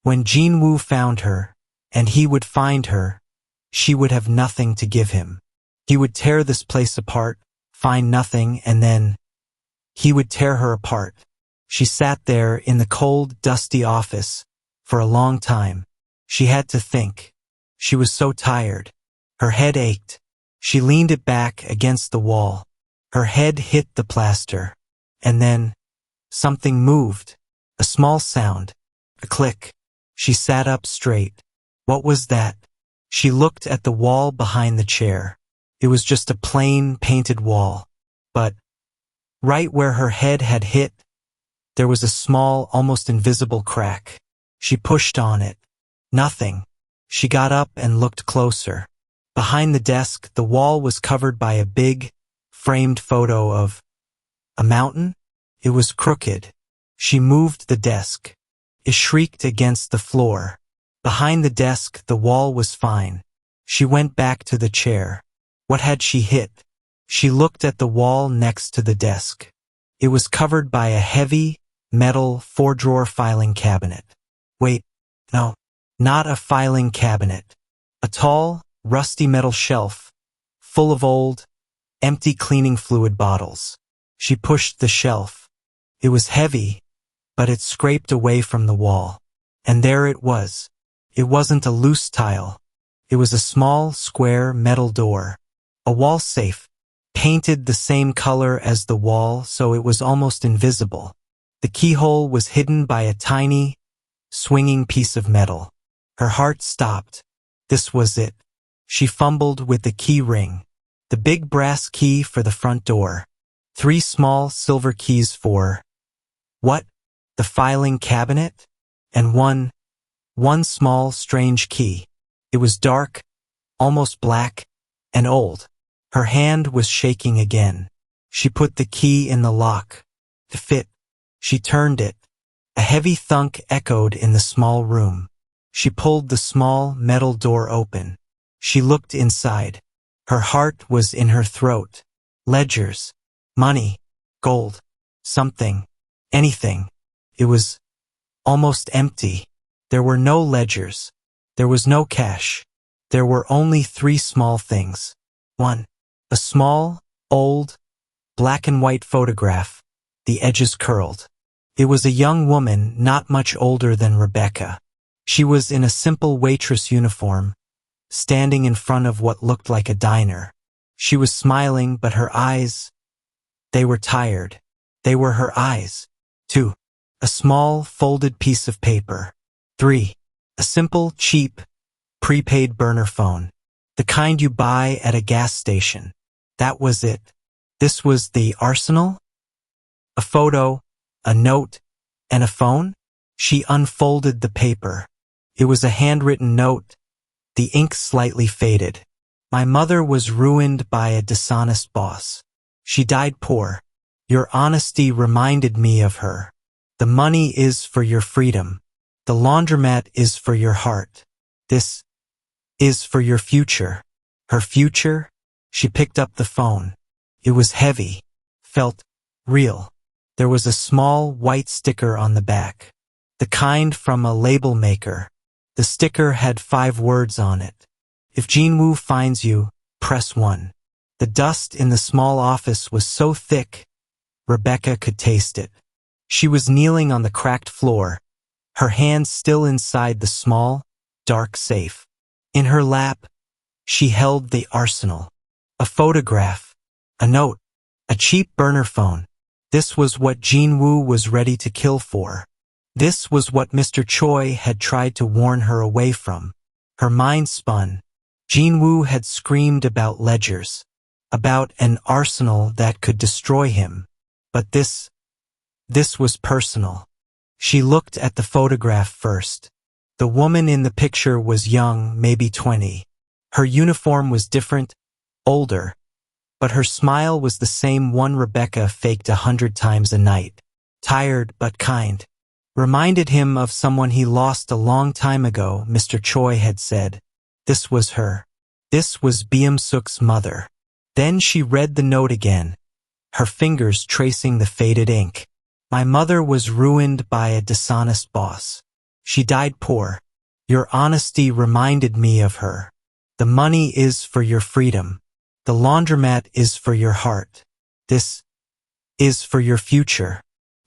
When Jin-woo found her, and he would find her, she would have nothing to give him. He would tear this place apart, find nothing, and then he would tear her apart. She sat there in the cold, dusty office for a long time. She had to think. She was so tired. Her head ached. She leaned it back against the wall. Her head hit the plaster. And then something moved. A small sound. A click. She sat up straight. What was that? She looked at the wall behind the chair. It was just a plain, painted wall. But right where her head had hit, there was a small, almost invisible crack. She pushed on it. Nothing. She got up and looked closer. Behind the desk, the wall was covered by a big, framed photo of a mountain. It was crooked. She moved the desk. It shrieked against the floor. Behind the desk, the wall was fine. She went back to the chair. What had she hit? She looked at the wall next to the desk. It was covered by a heavy, metal, 4-drawer filing cabinet. Wait, no, not a filing cabinet. A tall, rusty metal shelf, full of old, empty cleaning fluid bottles. She pushed the shelf. It was heavy, but it scraped away from the wall. And there it was. It wasn't a loose tile. It was a small, square metal door. A wall safe, painted the same color as the wall so it was almost invisible. The keyhole was hidden by a tiny, swinging piece of metal. Her heart stopped. This was it. She fumbled with the key ring. The big brass key for the front door. 3 small silver keys for what? The filing cabinet? And one small, strange key. It was dark, almost black, and old. Her hand was shaking again. She put the key in the lock. To fit. She turned it. A heavy thunk echoed in the small room. She pulled the small metal door open. She looked inside. Her heart was in her throat. Ledgers. Money. Gold. Something. Anything. It was almost empty. There were no ledgers. There was no cash. There were only 3 small things. 1. A small, old, black and white photograph, the edges curled. It was a young woman not much older than Rebecca. She was in a simple waitress uniform, standing in front of what looked like a diner. She was smiling, but her eyes, they were tired. They were her eyes. 2. A small, folded piece of paper. 3. A simple, cheap, prepaid burner phone. The kind you buy at a gas station. That was it. This was the arsenal? A photo, a note, and a phone? She unfolded the paper. It was a handwritten note. The ink slightly faded. My mother was ruined by a dishonest boss. She died poor. Your honesty reminded me of her. The money is for your freedom. The laundromat is for your heart. This is for your future. Her future? She picked up the phone. It was heavy, felt real. There was a small white sticker on the back. The kind from a label maker. The sticker had 5 words on it. If Jin-woo finds you, press 1. The dust in the small office was so thick, Rebecca could taste it. She was kneeling on the cracked floor, her hands still inside the small, dark safe. In her lap, she held the arsenal. A photograph, a note, a cheap burner phone. This was what Jin-woo was ready to kill for. This was what Mr. Choi had tried to warn her away from. Her mind spun. Jin-woo had screamed about ledgers, about an arsenal that could destroy him. But this was personal. She looked at the photograph first. The woman in the picture was young, maybe 20. Her uniform was different, older, but her smile was the same one Rebecca faked 100 times a night. Tired but kind. Reminded him of someone he lost a long time ago, Mr. Choi had said. This was her. This was Beom-seok's mother. Then she read the note again, her fingers tracing the faded ink. My mother was ruined by a dishonest boss. She died poor. Your honesty reminded me of her. The money is for your freedom. The laundromat is for your heart. This is for your future.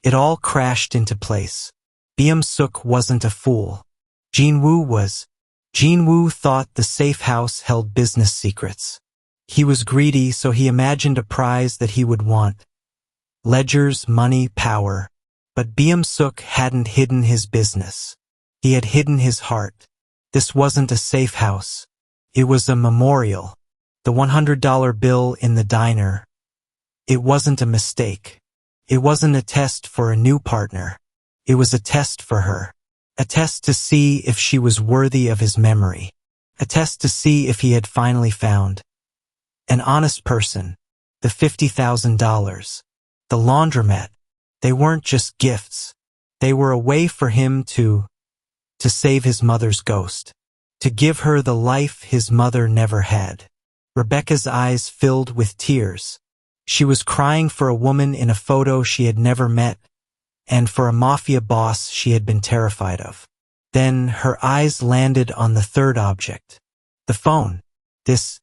It all crashed into place. Beom-seok wasn't a fool. Jin-woo was. Jin-woo thought the safe house held business secrets. He was greedy, so he imagined a prize that he would want. Ledgers, money, power. But Beom-seok hadn't hidden his business. He had hidden his heart. This wasn't a safe house. It was a memorial. The $100 bill in the diner. It wasn't a mistake. It wasn't a test for a new partner. It was a test for her. A test to see if she was worthy of his memory. A test to see if he had finally found an honest person. The $50,000. The laundromat. They weren't just gifts. They were a way for him to save his mother's ghost. To give her the life his mother never had. Rebecca's eyes filled with tears. She was crying for a woman in a photo she had never met, and for a mafia boss she had been terrified of. Then her eyes landed on the third object. The phone. This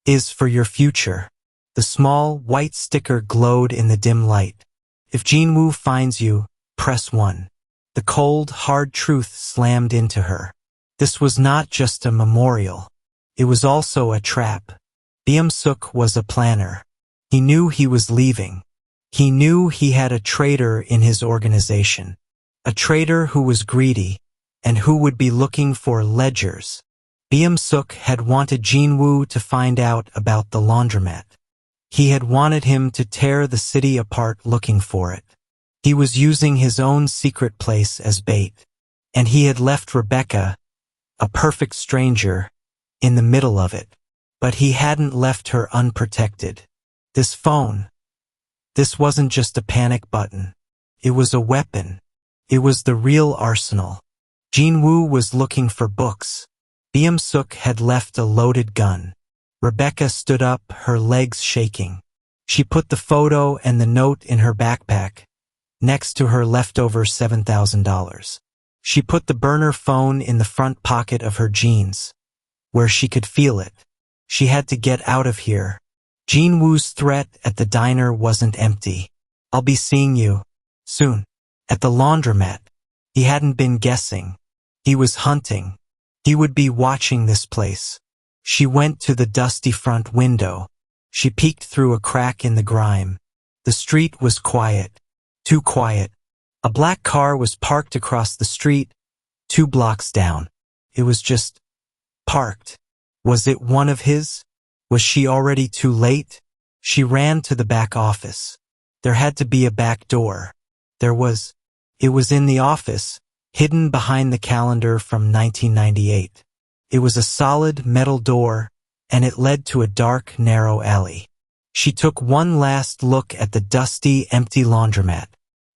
is for your future. The small, white sticker glowed in the dim light. If Jin-woo finds you, press 1. The cold, hard truth slammed into her. This was not just a memorial. It was also a trap. Beom-seok was a planner. He knew he was leaving. He knew he had a traitor in his organization. A traitor who was greedy, and who would be looking for ledgers. Beom-seok had wanted Jin-woo to find out about the laundromat. He had wanted him to tear the city apart looking for it. He was using his own secret place as bait. And he had left Rebecca, a perfect stranger, in the middle of it. But he hadn't left her unprotected. This phone. This wasn't just a panic button. It was a weapon. It was the real arsenal. Jin-woo was looking for books. Beom-seok had left a loaded gun. Rebecca stood up, her legs shaking. She put the photo and the note in her backpack, next to her leftover $7,000. She put the burner phone in the front pocket of her jeans, where she could feel it. She had to get out of here. Jin-woo's threat at the diner wasn't empty. I'll be seeing you soon. At the laundromat. He hadn't been guessing. He was hunting. He would be watching this place. She went to the dusty front window. She peeked through a crack in the grime. The street was quiet. Too quiet. A black car was parked across the street, 2 blocks down. It was just parked. Was it one of his? Was she already too late? She ran to the back office. There had to be a back door. It was in the office, hidden behind the calendar from 1998. It was a solid metal door, and it led to a dark, narrow alley. She took one last look at the dusty, empty laundromat.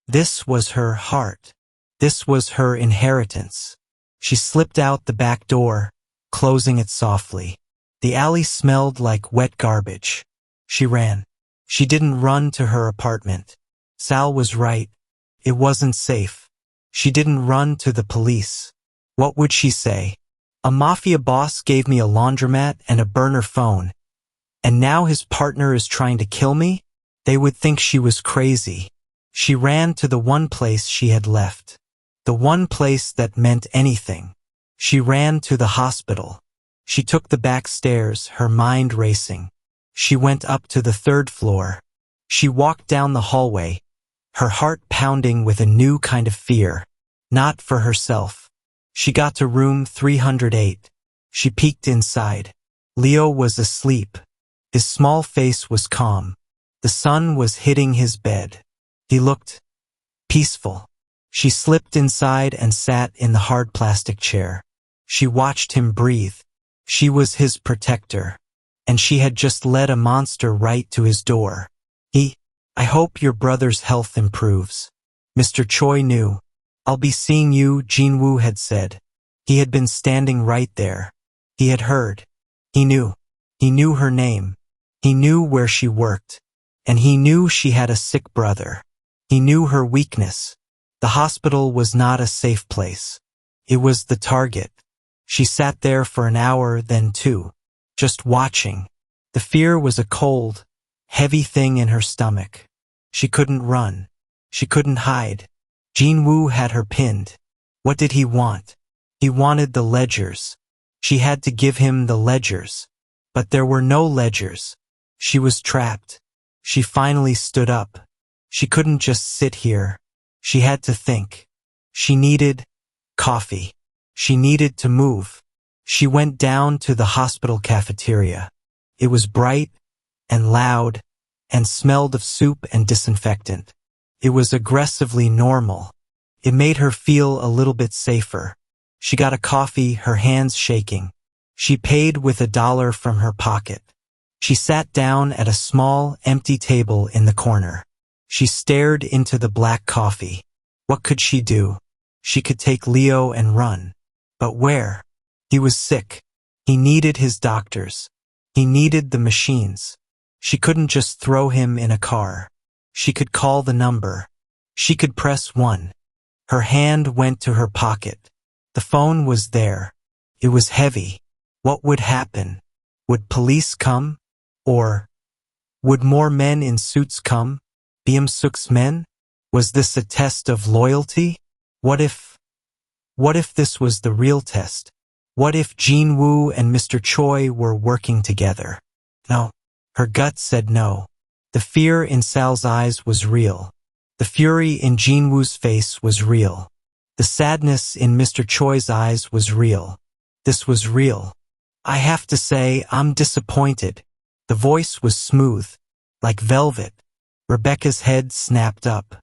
This was her heart. This was her inheritance. She slipped out the back door, closing it softly. The alley smelled like wet garbage. She ran. She didn't run to her apartment. Sal was right. It wasn't safe. She didn't run to the police. What would she say? A mafia boss gave me a laundromat and a burner phone, and now his partner is trying to kill me? They would think she was crazy. She ran to the one place she had left. The one place that meant anything. She ran to the hospital. She took the back stairs, her mind racing. She went up to the 3rd floor. She walked down the hallway, her heart pounding with a new kind of fear. Not for herself. She got to room 308. She peeked inside. Leo was asleep. His small face was calm. The sun was hitting his bed. He looked peaceful. She slipped inside and sat in the hard plastic chair. She watched him breathe. She was his protector. And she had just led a monster right to his door. I hope your brother's health improves. Mr. Choi knew. I'll be seeing you, Jin-woo had said. He had been standing right there. He had heard. He knew. He knew her name. He knew where she worked. And he knew she had a sick brother. He knew her weakness. The hospital was not a safe place. It was the target. She sat there for an hour, then 2. Just watching. The fear was a cold, heavy thing in her stomach. She couldn't run. She couldn't hide. Jin-woo had her pinned. What did he want? He wanted the ledgers. She had to give him the ledgers. But there were no ledgers. She was trapped. She finally stood up. She couldn't just sit here. She had to think. She needed coffee. She needed to move. She went down to the hospital cafeteria. It was bright and loud and smelled of soup and disinfectant. It was aggressively normal. It made her feel a little bit safer. She got a coffee, her hands shaking. She paid with $1 from her pocket. She sat down at a small, empty table in the corner. She stared into the black coffee. What could she do? She could take Leo and run. But where? He was sick. He needed his doctors. He needed the machines. She couldn't just throw him in a car. She could call the number. She could press 1. Her hand went to her pocket. The phone was there. It was heavy. What would happen? Would police come? Or would more men in suits come? Beom-seok's men? Was this a test of loyalty? What if this was the real test? What if Jin-woo and Mr. Choi were working together? No. Her gut said no. The fear in Sal's eyes was real. The fury in Jin-woo's face was real. The sadness in Mr. Choi's eyes was real. This was real. I have to say, I'm disappointed. The voice was smooth, like velvet. Rebecca's head snapped up.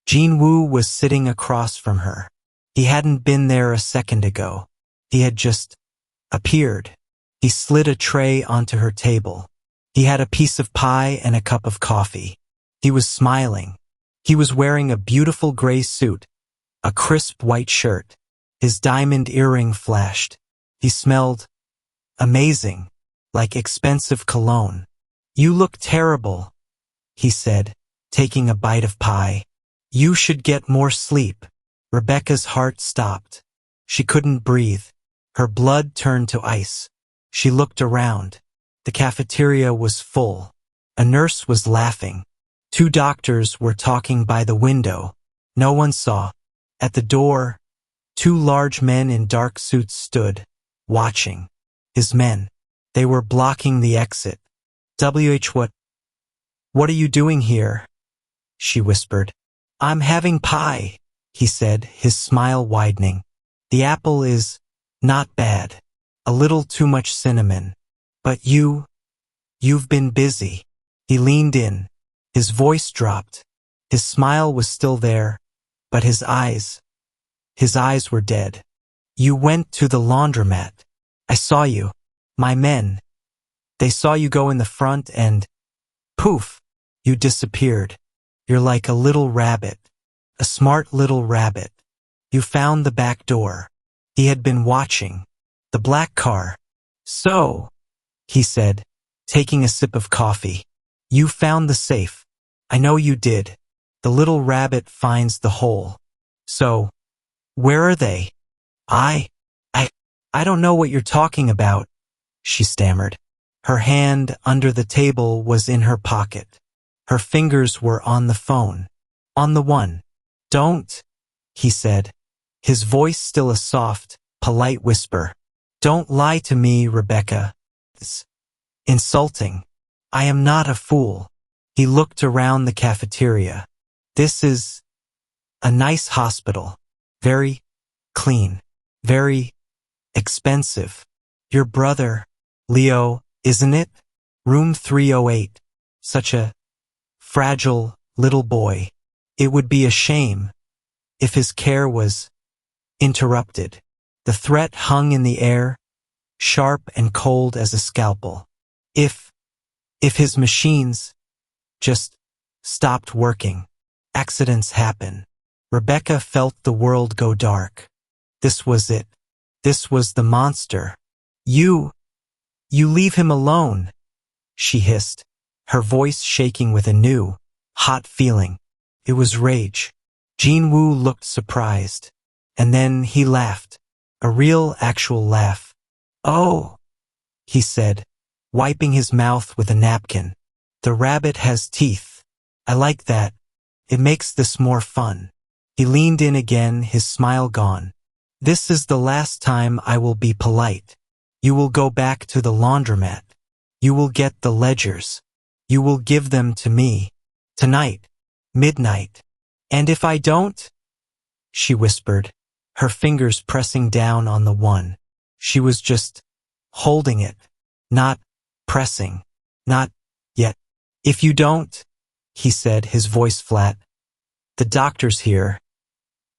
Jin-woo was sitting across from her. He hadn't been there a second ago. He had just appeared. He slid a tray onto her table. He had a piece of pie and a cup of coffee. He was smiling. He was wearing a beautiful gray suit, a crisp white shirt. His diamond earring flashed. He smelled amazing, like expensive cologne. You look terrible, he said, taking a bite of pie. You should get more sleep. Rebecca's heart stopped. She couldn't breathe. Her blood turned to ice. She looked around. The cafeteria was full. A nurse was laughing. 2 doctors were talking by the window. No one saw. At the door, 2 large men in dark suits stood, watching. His men. They were blocking the exit. What are you doing here? She whispered. I'm having pie, he said, his smile widening. The apple is not bad. A little too much cinnamon. But you've been busy. He leaned in. His voice dropped. His smile was still there, but his eyes were dead. You went to the laundromat. I saw you. My men. They saw you go in the front and, poof, you disappeared. You're like a little rabbit. A smart little rabbit. You found the back door. He had been watching. The black car. So, he said, taking a sip of coffee. You found the safe. I know you did. The little rabbit finds the hole. So, where are they? I don't know what you're talking about, she stammered. Her hand under the table was in her pocket. Her fingers were on the phone. On the one. Don't, he said, his voice still a soft, polite whisper. Don't lie to me, Rebecca. It's insulting. I am not a fool. He looked around the cafeteria. This is a nice hospital. Very clean. Very expensive. Your brother, Leo, isn't it? Room 308. Such a fragile little boy. It would be a shame if his care was interrupted. The threat hung in the air, sharp and cold as a scalpel. If his machines just stopped working, accidents happen. Rebecca felt the world go dark. This was it. This was the monster. You leave him alone, she hissed, her voice shaking with a new, hot feeling. It was rage. Jin-woo looked surprised. And then he laughed. A real, actual laugh. Oh, he said, wiping his mouth with a napkin. The rabbit has teeth. I like that. It makes this more fun. He leaned in again, his smile gone. This is the last time I will be polite. You will go back to the laundromat. You will get the ledgers. You will give them to me. Tonight. Midnight. And if I don't? She whispered, her fingers pressing down on the one. She was just holding it, not pressing. Not yet. If you don't, he said, his voice flat, the doctor's here.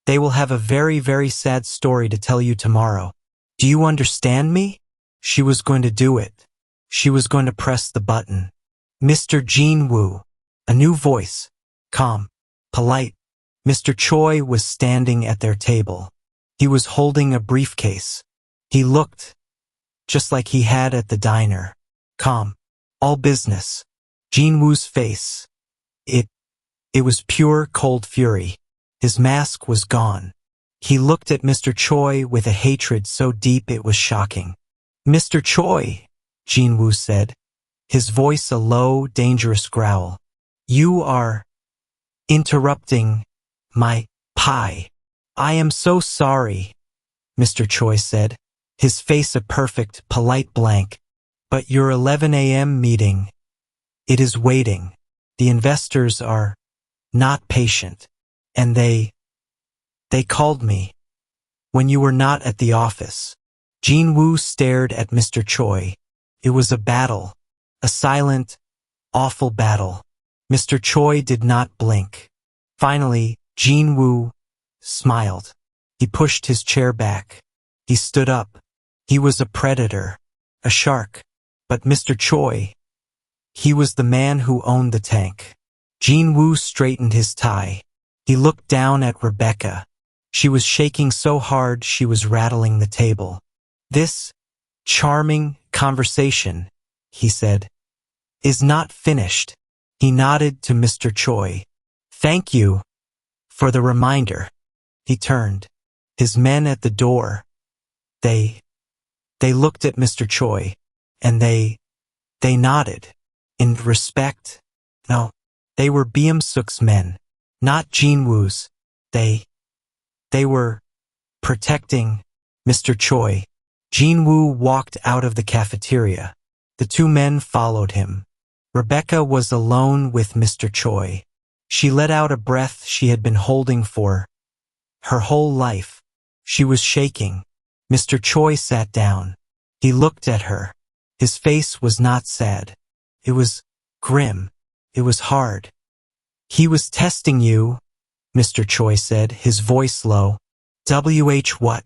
They will have a very, very sad story to tell you tomorrow. Do you understand me? She was going to do it. She was going to press the button. Mr. Jin-woo. A new voice. Calm. Polite. Mr. Choi was standing at their table. He was holding a briefcase. He looked just like he had at the diner. Calm. All business. Jin-woo's face. It was pure cold fury. His mask was gone. He looked at Mr. Choi with a hatred so deep it was shocking. Mr. Choi, Jin-woo said, his voice a low, dangerous growl. You are interrupting my pie. I am so sorry, Mr. Choi said, his face a perfect, polite blank. But your 11 a.m. meeting, it is waiting. The investors are not patient. And they called me when you were not at the office. Jin-woo stared at Mr. Choi. It was a battle, a silent, awful battle. Mr. Choi did not blink. Finally, Jin-woo smiled. He pushed his chair back. He stood up. He was a predator, a shark. But Mr. Choi, he was the man who owned the tank. Jin-woo straightened his tie. He looked down at Rebecca. She was shaking so hard she was rattling the table. This charming conversation, he said, is not finished. He nodded to Mr. Choi. Thank you for the reminder. He turned. His men at the door. They looked at Mr. Choi, and they nodded. In respect? No, they were Beom-seok's men, not Jin-woo's. They were protecting Mr. Choi. Jin-woo walked out of the cafeteria. The two men followed him. Rebecca was alone with Mr. Choi. She let out a breath she had been holding for her whole life. She was shaking. Mr. Choi sat down. He looked at her. His face was not sad. It was grim. It was hard. He was testing you, Mr. Choi said, his voice low. What?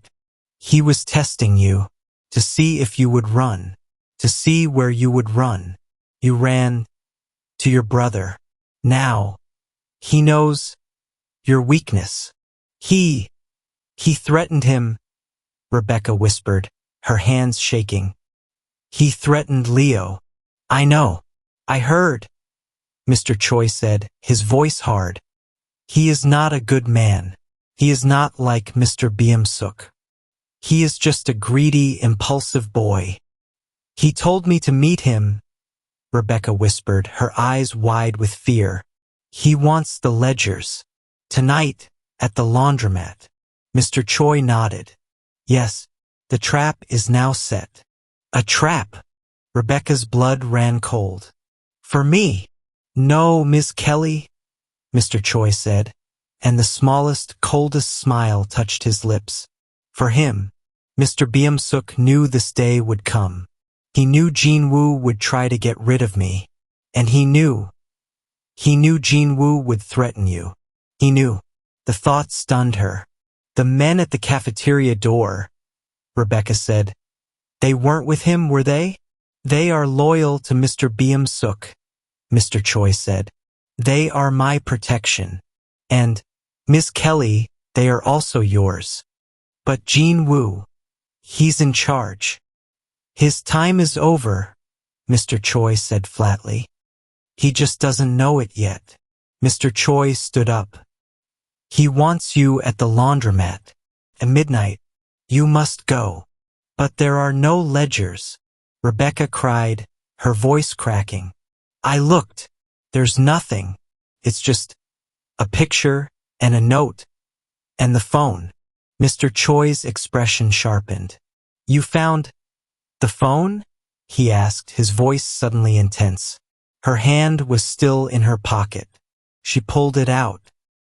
He was testing you. To see if you would run. To see where you would run. You ran to your brother. Now, he knows your weakness. He threatened him, Rebecca whispered, her hands shaking. He threatened Leo. I know. I heard, Mr. Choi said, his voice hard. He is not a good man. He is not like Mr. Beom-seok. He is just a greedy, impulsive boy. He told me to meet him, Rebecca whispered, her eyes wide with fear. He wants the ledgers. Tonight, at the laundromat. Mr. Choi nodded. Yes, the trap is now set. A trap. Rebecca's blood ran cold. For me? No, Miss Kelly, Mr. Choi said, and the smallest, coldest smile touched his lips. For him, Mr. Beom-seok knew this day would come. He knew Jin-woo would try to get rid of me. And he knew Jin-woo would threaten you. He knew. The thought stunned her. The men at the cafeteria door, Rebecca said. They weren't with him, were they? They are loyal to Mr. Beom-seok, Mr. Choi said. They are my protection. And, Miss Kelly, they are also yours. But Jin-woo, he's in charge. His time is over, Mr. Choi said flatly. He just doesn't know it yet. Mr. Choi stood up. He wants you at the laundromat. At midnight. You must go. But there are no ledgers, Rebecca cried, her voice cracking. I looked. There's nothing. It's just a picture and a note. And the phone. Mr. Choi's expression sharpened. You found the phone? He asked, his voice suddenly intense. Her hand was still in her pocket. She pulled it out.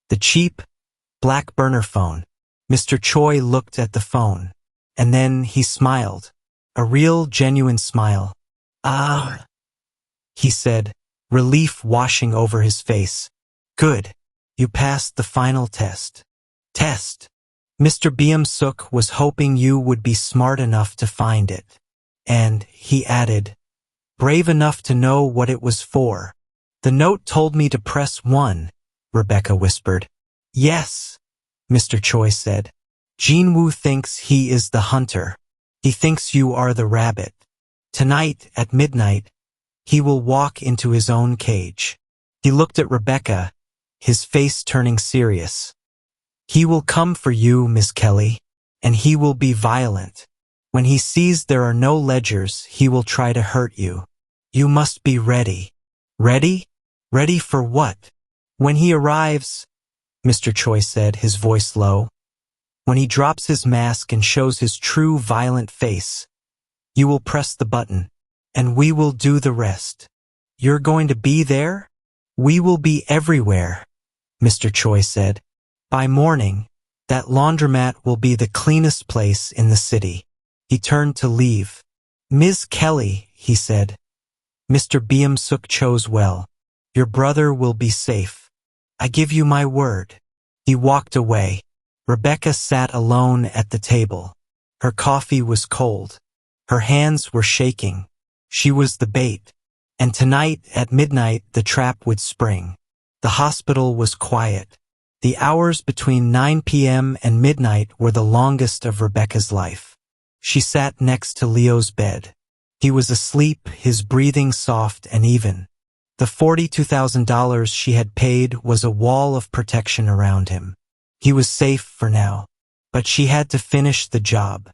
The cheap, black burner phone. Mr. Choi looked at the phone. And then he smiled. A real, genuine smile. Ah. he said, relief washing over his face. Good. You passed the final test. Test. Mr. Beom-seok was hoping you would be smart enough to find it. And, he added, brave enough to know what it was for. The note told me to press 1, Rebecca whispered. Yes, Mr. Choi said. Jin-woo thinks he is the hunter. He thinks you are the rabbit. Tonight, at midnight, he will walk into his own cage. He looked at Rebecca, his face turning serious. He will come for you, Miss Kelly, and he will be violent. When he sees there are no ledgers, he will try to hurt you. You must be ready. Ready? Ready for what? When he arrives, Mr. Choi said, his voice low. When he drops his mask and shows his true violent face, you will press the button, and we will do the rest. You're going to be there? We will be everywhere, Mr. Choi said. By morning, that laundromat will be the cleanest place in the city. He turned to leave. Ms. Kelly, he said. Mr. Beom-seok chose well. Your brother will be safe. I give you my word. He walked away. Rebecca sat alone at the table. Her coffee was cold. Her hands were shaking. She was the bait. And tonight, at midnight, the trap would spring. The hospital was quiet. The hours between 9 p.m. and midnight were the longest of Rebecca's life. She sat next to Leo's bed. He was asleep, his breathing soft and even. The $42,000 she had paid was a wall of protection around him. He was safe for now. But she had to finish the job.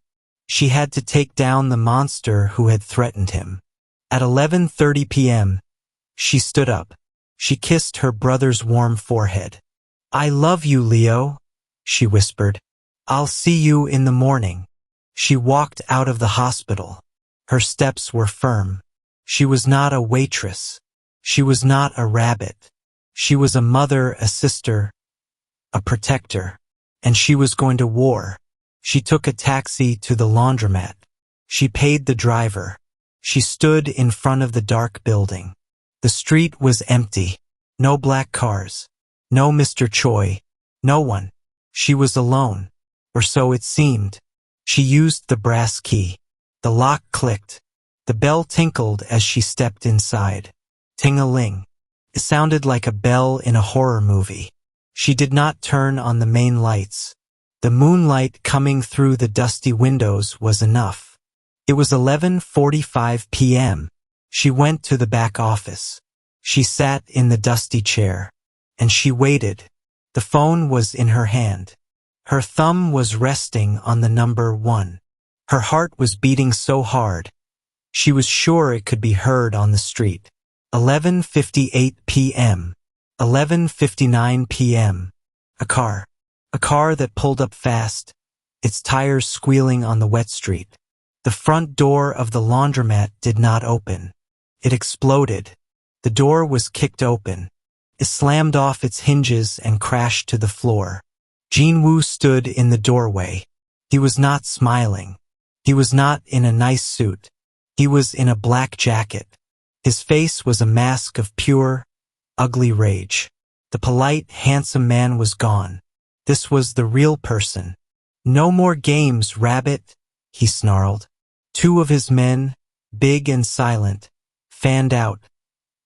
She had to take down the monster who had threatened him. At 11:30 p.m., she stood up. She kissed her brother's warm forehead. I love you, Leo, she whispered. I'll see you in the morning. She walked out of the hospital. Her steps were firm. She was not a waitress. She was not a rabbit. She was a mother, a sister, a protector. And she was going to war. She took a taxi to the laundromat. She paid the driver. She stood in front of the dark building. The street was empty. No black cars. No Mr. Choi. No one. She was alone. Or so it seemed. She used the brass key. The lock clicked. The bell tinkled as she stepped inside. Ting-a-ling. It sounded like a bell in a horror movie. She did not turn on the main lights. The moonlight coming through the dusty windows was enough. It was 11:45 p.m. She went to the back office. She sat in the dusty chair. And she waited. The phone was in her hand. Her thumb was resting on the number 1. Her heart was beating so hard. She was sure it could be heard on the street. 11:58 p.m. 11:59 p.m. A car that pulled up fast, its tires squealing on the wet street. The front door of the laundromat did not open. It exploded. The door was kicked open. It slammed off its hinges and crashed to the floor. Jin-woo stood in the doorway. He was not smiling. He was not in a nice suit. He was in a black jacket. His face was a mask of pure, ugly rage. The polite, handsome man was gone. This was the real person. No more games, rabbit, he snarled. 2 of his men, big and silent, fanned out,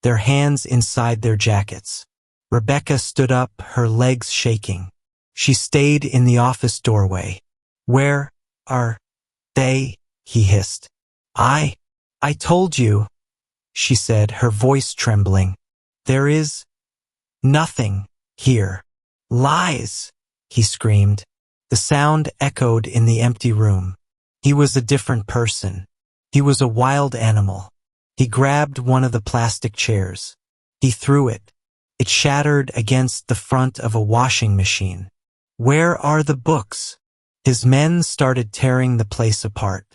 their hands inside their jackets. Rebecca stood up, her legs shaking. She stayed in the office doorway. Where are they? He hissed. I told you, she said, her voice trembling. There is nothing here. Lies, he screamed. The sound echoed in the empty room. He was a different person. He was a wild animal. He grabbed one of the plastic chairs. He threw it. It shattered against the front of a washing machine. Where are the books? His men started tearing the place apart.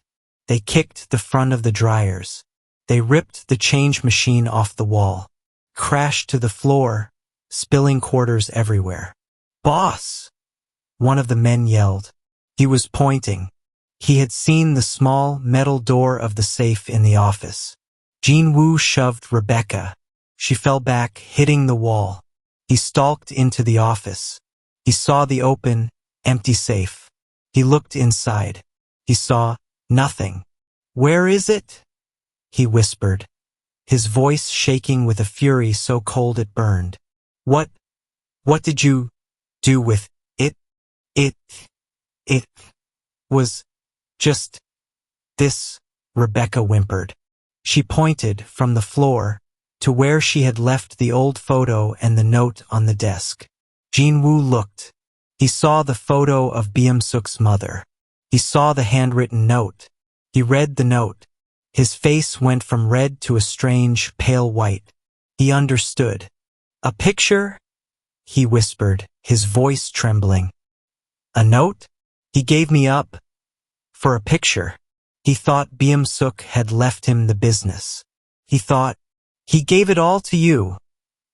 They kicked the front of the dryers. They ripped the change machine off the wall, crashed to the floor, spilling quarters everywhere. Boss! One of the men yelled. He was pointing. He had seen the small metal door of the safe in the office. Jin-woo shoved Rebecca. She fell back, hitting the wall. He stalked into the office. He saw the open, empty safe. He looked inside. He saw nothing. "Where is it?" he whispered, his voice shaking with a fury so cold it burned. What did you do with it? It was just this," Rebecca whimpered. She pointed from the floor to where she had left the old photo and the note on the desk. Jin-woo looked. He saw the photo of Beom-seok's mother. He saw the handwritten note. He read the note. His face went from red to a strange, pale white. He understood. "A picture?" he whispered, his voice trembling. "A note? He gave me up for a picture. He thought Beom-seok had left him the business. He thought, he gave it all to you,"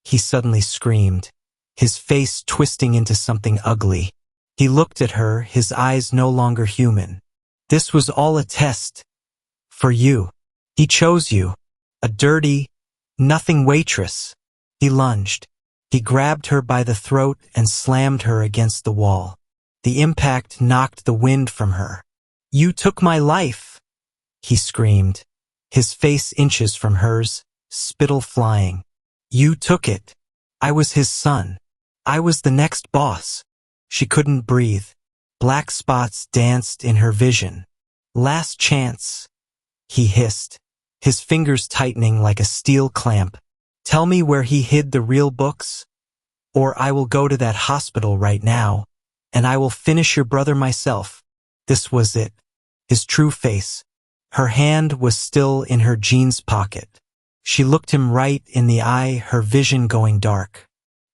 he suddenly screamed, his face twisting into something ugly. He looked at her, his eyes no longer human. "This was all a test. For you. He chose you. A dirty, nothing waitress." He lunged. He grabbed her by the throat and slammed her against the wall. The impact knocked the wind from her. "You took my life," he screamed, his face inches from hers, spittle flying. "You took it. I was his son. I was the next boss." She couldn't breathe. Black spots danced in her vision. "Last chance," he hissed, his fingers tightening like a steel clamp. "Tell me where he hid the real books, or I will go to that hospital right now, and I will finish your brother myself." This was it. His true face. Her hand was still in her jeans pocket. She looked him right in the eye, her vision going dark.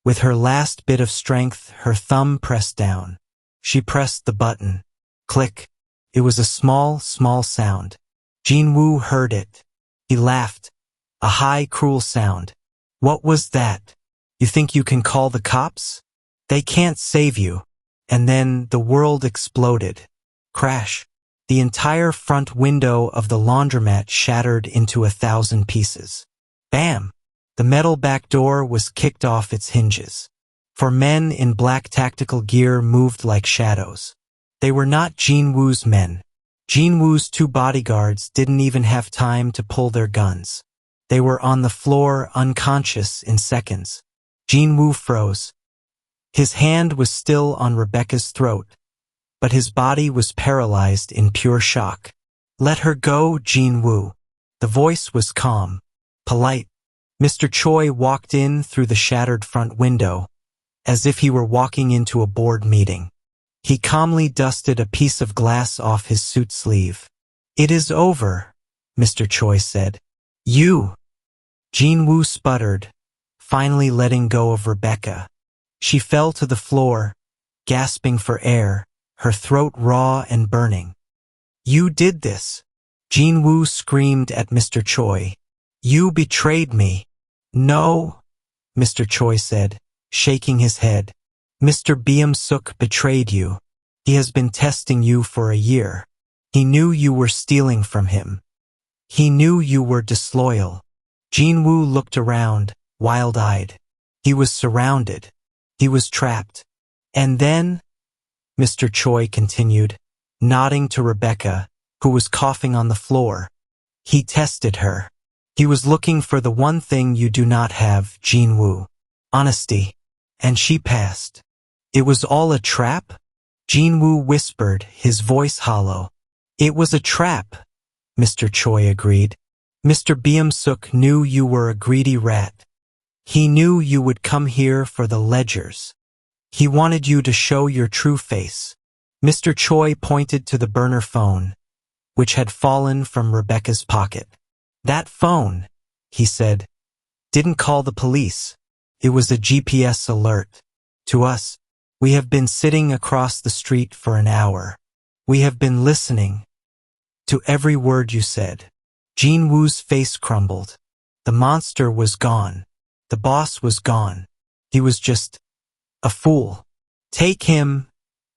With her last bit of strength, her thumb pressed down. She pressed the button. Click. It was a small, small sound. Jin-woo heard it. He laughed. A high, cruel sound. "What was that? You think you can call the cops? They can't save you." And then the world exploded. Crash. The entire front window of the laundromat shattered into 1,000 pieces. Bam! The metal back door was kicked off its hinges. For men in black tactical gear moved like shadows. They were not Jin-woo's men. Jin-woo's 2 bodyguards didn't even have time to pull their guns. They were on the floor, unconscious in seconds. Jin-woo froze. His hand was still on Rebecca's throat, but his body was paralyzed in pure shock. "Let her go, Jin-woo." The voice was calm, polite. Mr. Choi walked in through the shattered front window, as if he were walking into a board meeting. He calmly dusted a piece of glass off his suit sleeve. "It is over," Mr. Choi said. "You." Jin-woo sputtered, finally letting go of Rebecca. She fell to the floor, gasping for air, her throat raw and burning. "You did this," Jin-woo screamed at Mr. Choi. "You betrayed me." "No," Mr. Choi said, shaking his head. "Mr. Beom-seok betrayed you. He has been testing you for a year. He knew you were stealing from him. He knew you were disloyal." Jin-woo looked around, wild-eyed. He was surrounded. He was trapped. "And then," Mr. Choi continued, nodding to Rebecca, who was coughing on the floor, "he tested her. He was looking for the one thing you do not have, Jin-woo. Honesty. And she passed." "It was all a trap?" Jin-woo whispered, his voice hollow. "It was a trap," Mr. Choi agreed. "Mr. Beom-seok knew you were a greedy rat. He knew you would come here for the ledgers. He wanted you to show your true face." Mr. Choi pointed to the burner phone, which had fallen from Rebecca's pocket. "That phone," he said, "didn't call the police. It was a GPS alert. To us, we have been sitting across the street for an hour. We have been listening to every word you said." Jin-woo's face crumbled. The monster was gone. The boss was gone. He was just a fool. "Take him,"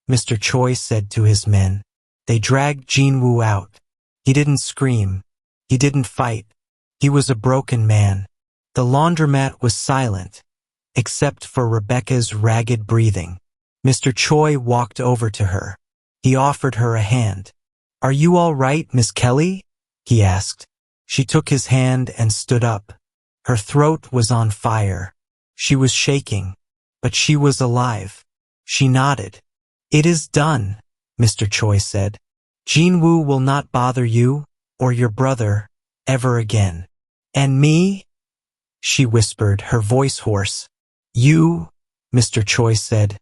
Mr. Choi said to his men. They dragged Jin-woo out. He didn't scream. He didn't fight. He was a broken man. The laundromat was silent, except for Rebecca's ragged breathing. Mr. Choi walked over to her. He offered her a hand. "Are you all right, Miss Kelly?" he asked. She took his hand and stood up. Her throat was on fire. She was shaking, but she was alive. She nodded. "It is done," Mr. Choi said. "Jin-woo will not bother you, or your brother, ever again. And me?" she whispered, her voice hoarse. "You," Mr. Choi said,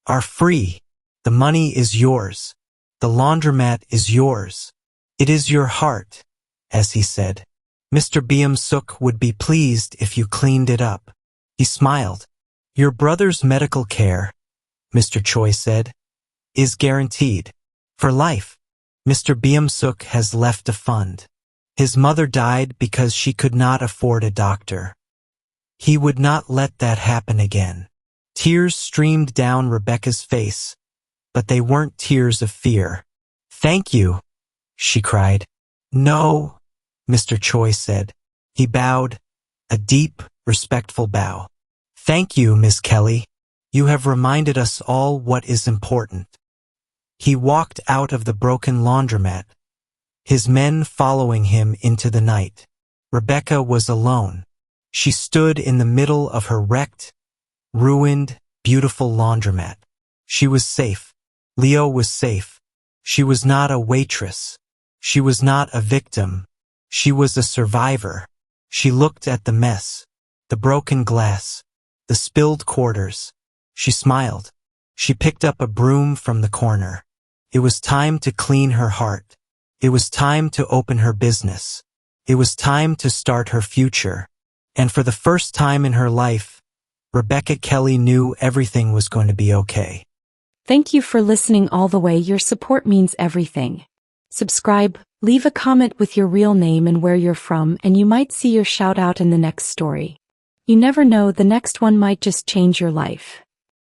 "are free. The money is yours. The laundromat is yours. It is your heart," as he said. "Mr. Beom-seok would be pleased if you cleaned it up." He smiled. "Your brother's medical care," Mr. Choi said, "is guaranteed. For life. Mr. Beom-seok has left a fund. His mother died because she could not afford a doctor. He would not let that happen again." Tears streamed down Rebecca's face, but they weren't tears of fear. "Thank you," she cried. "No," Mr. Choi said. He bowed, a deep, respectful bow. "Thank you, Miss Kelly. You have reminded us all what is important." He walked out of the broken laundromat, his men following him into the night. Rebecca was alone. She stood in the middle of her wrecked, ruined, beautiful laundromat. She was safe. Leo was safe. She was not a waitress. She was not a victim. She was a survivor. She looked at the mess, the broken glass, the spilled quarters. She smiled. She picked up a broom from the corner. It was time to clean her heart. It was time to open her business. It was time to start her future. And for the first time in her life, Rebecca Kelly knew everything was going to be okay. Thank you for listening all the way. Your support means everything. Subscribe, leave a comment with your real name and where you're from, and you might see your shout out in the next story. You never know, the next one might just change your life.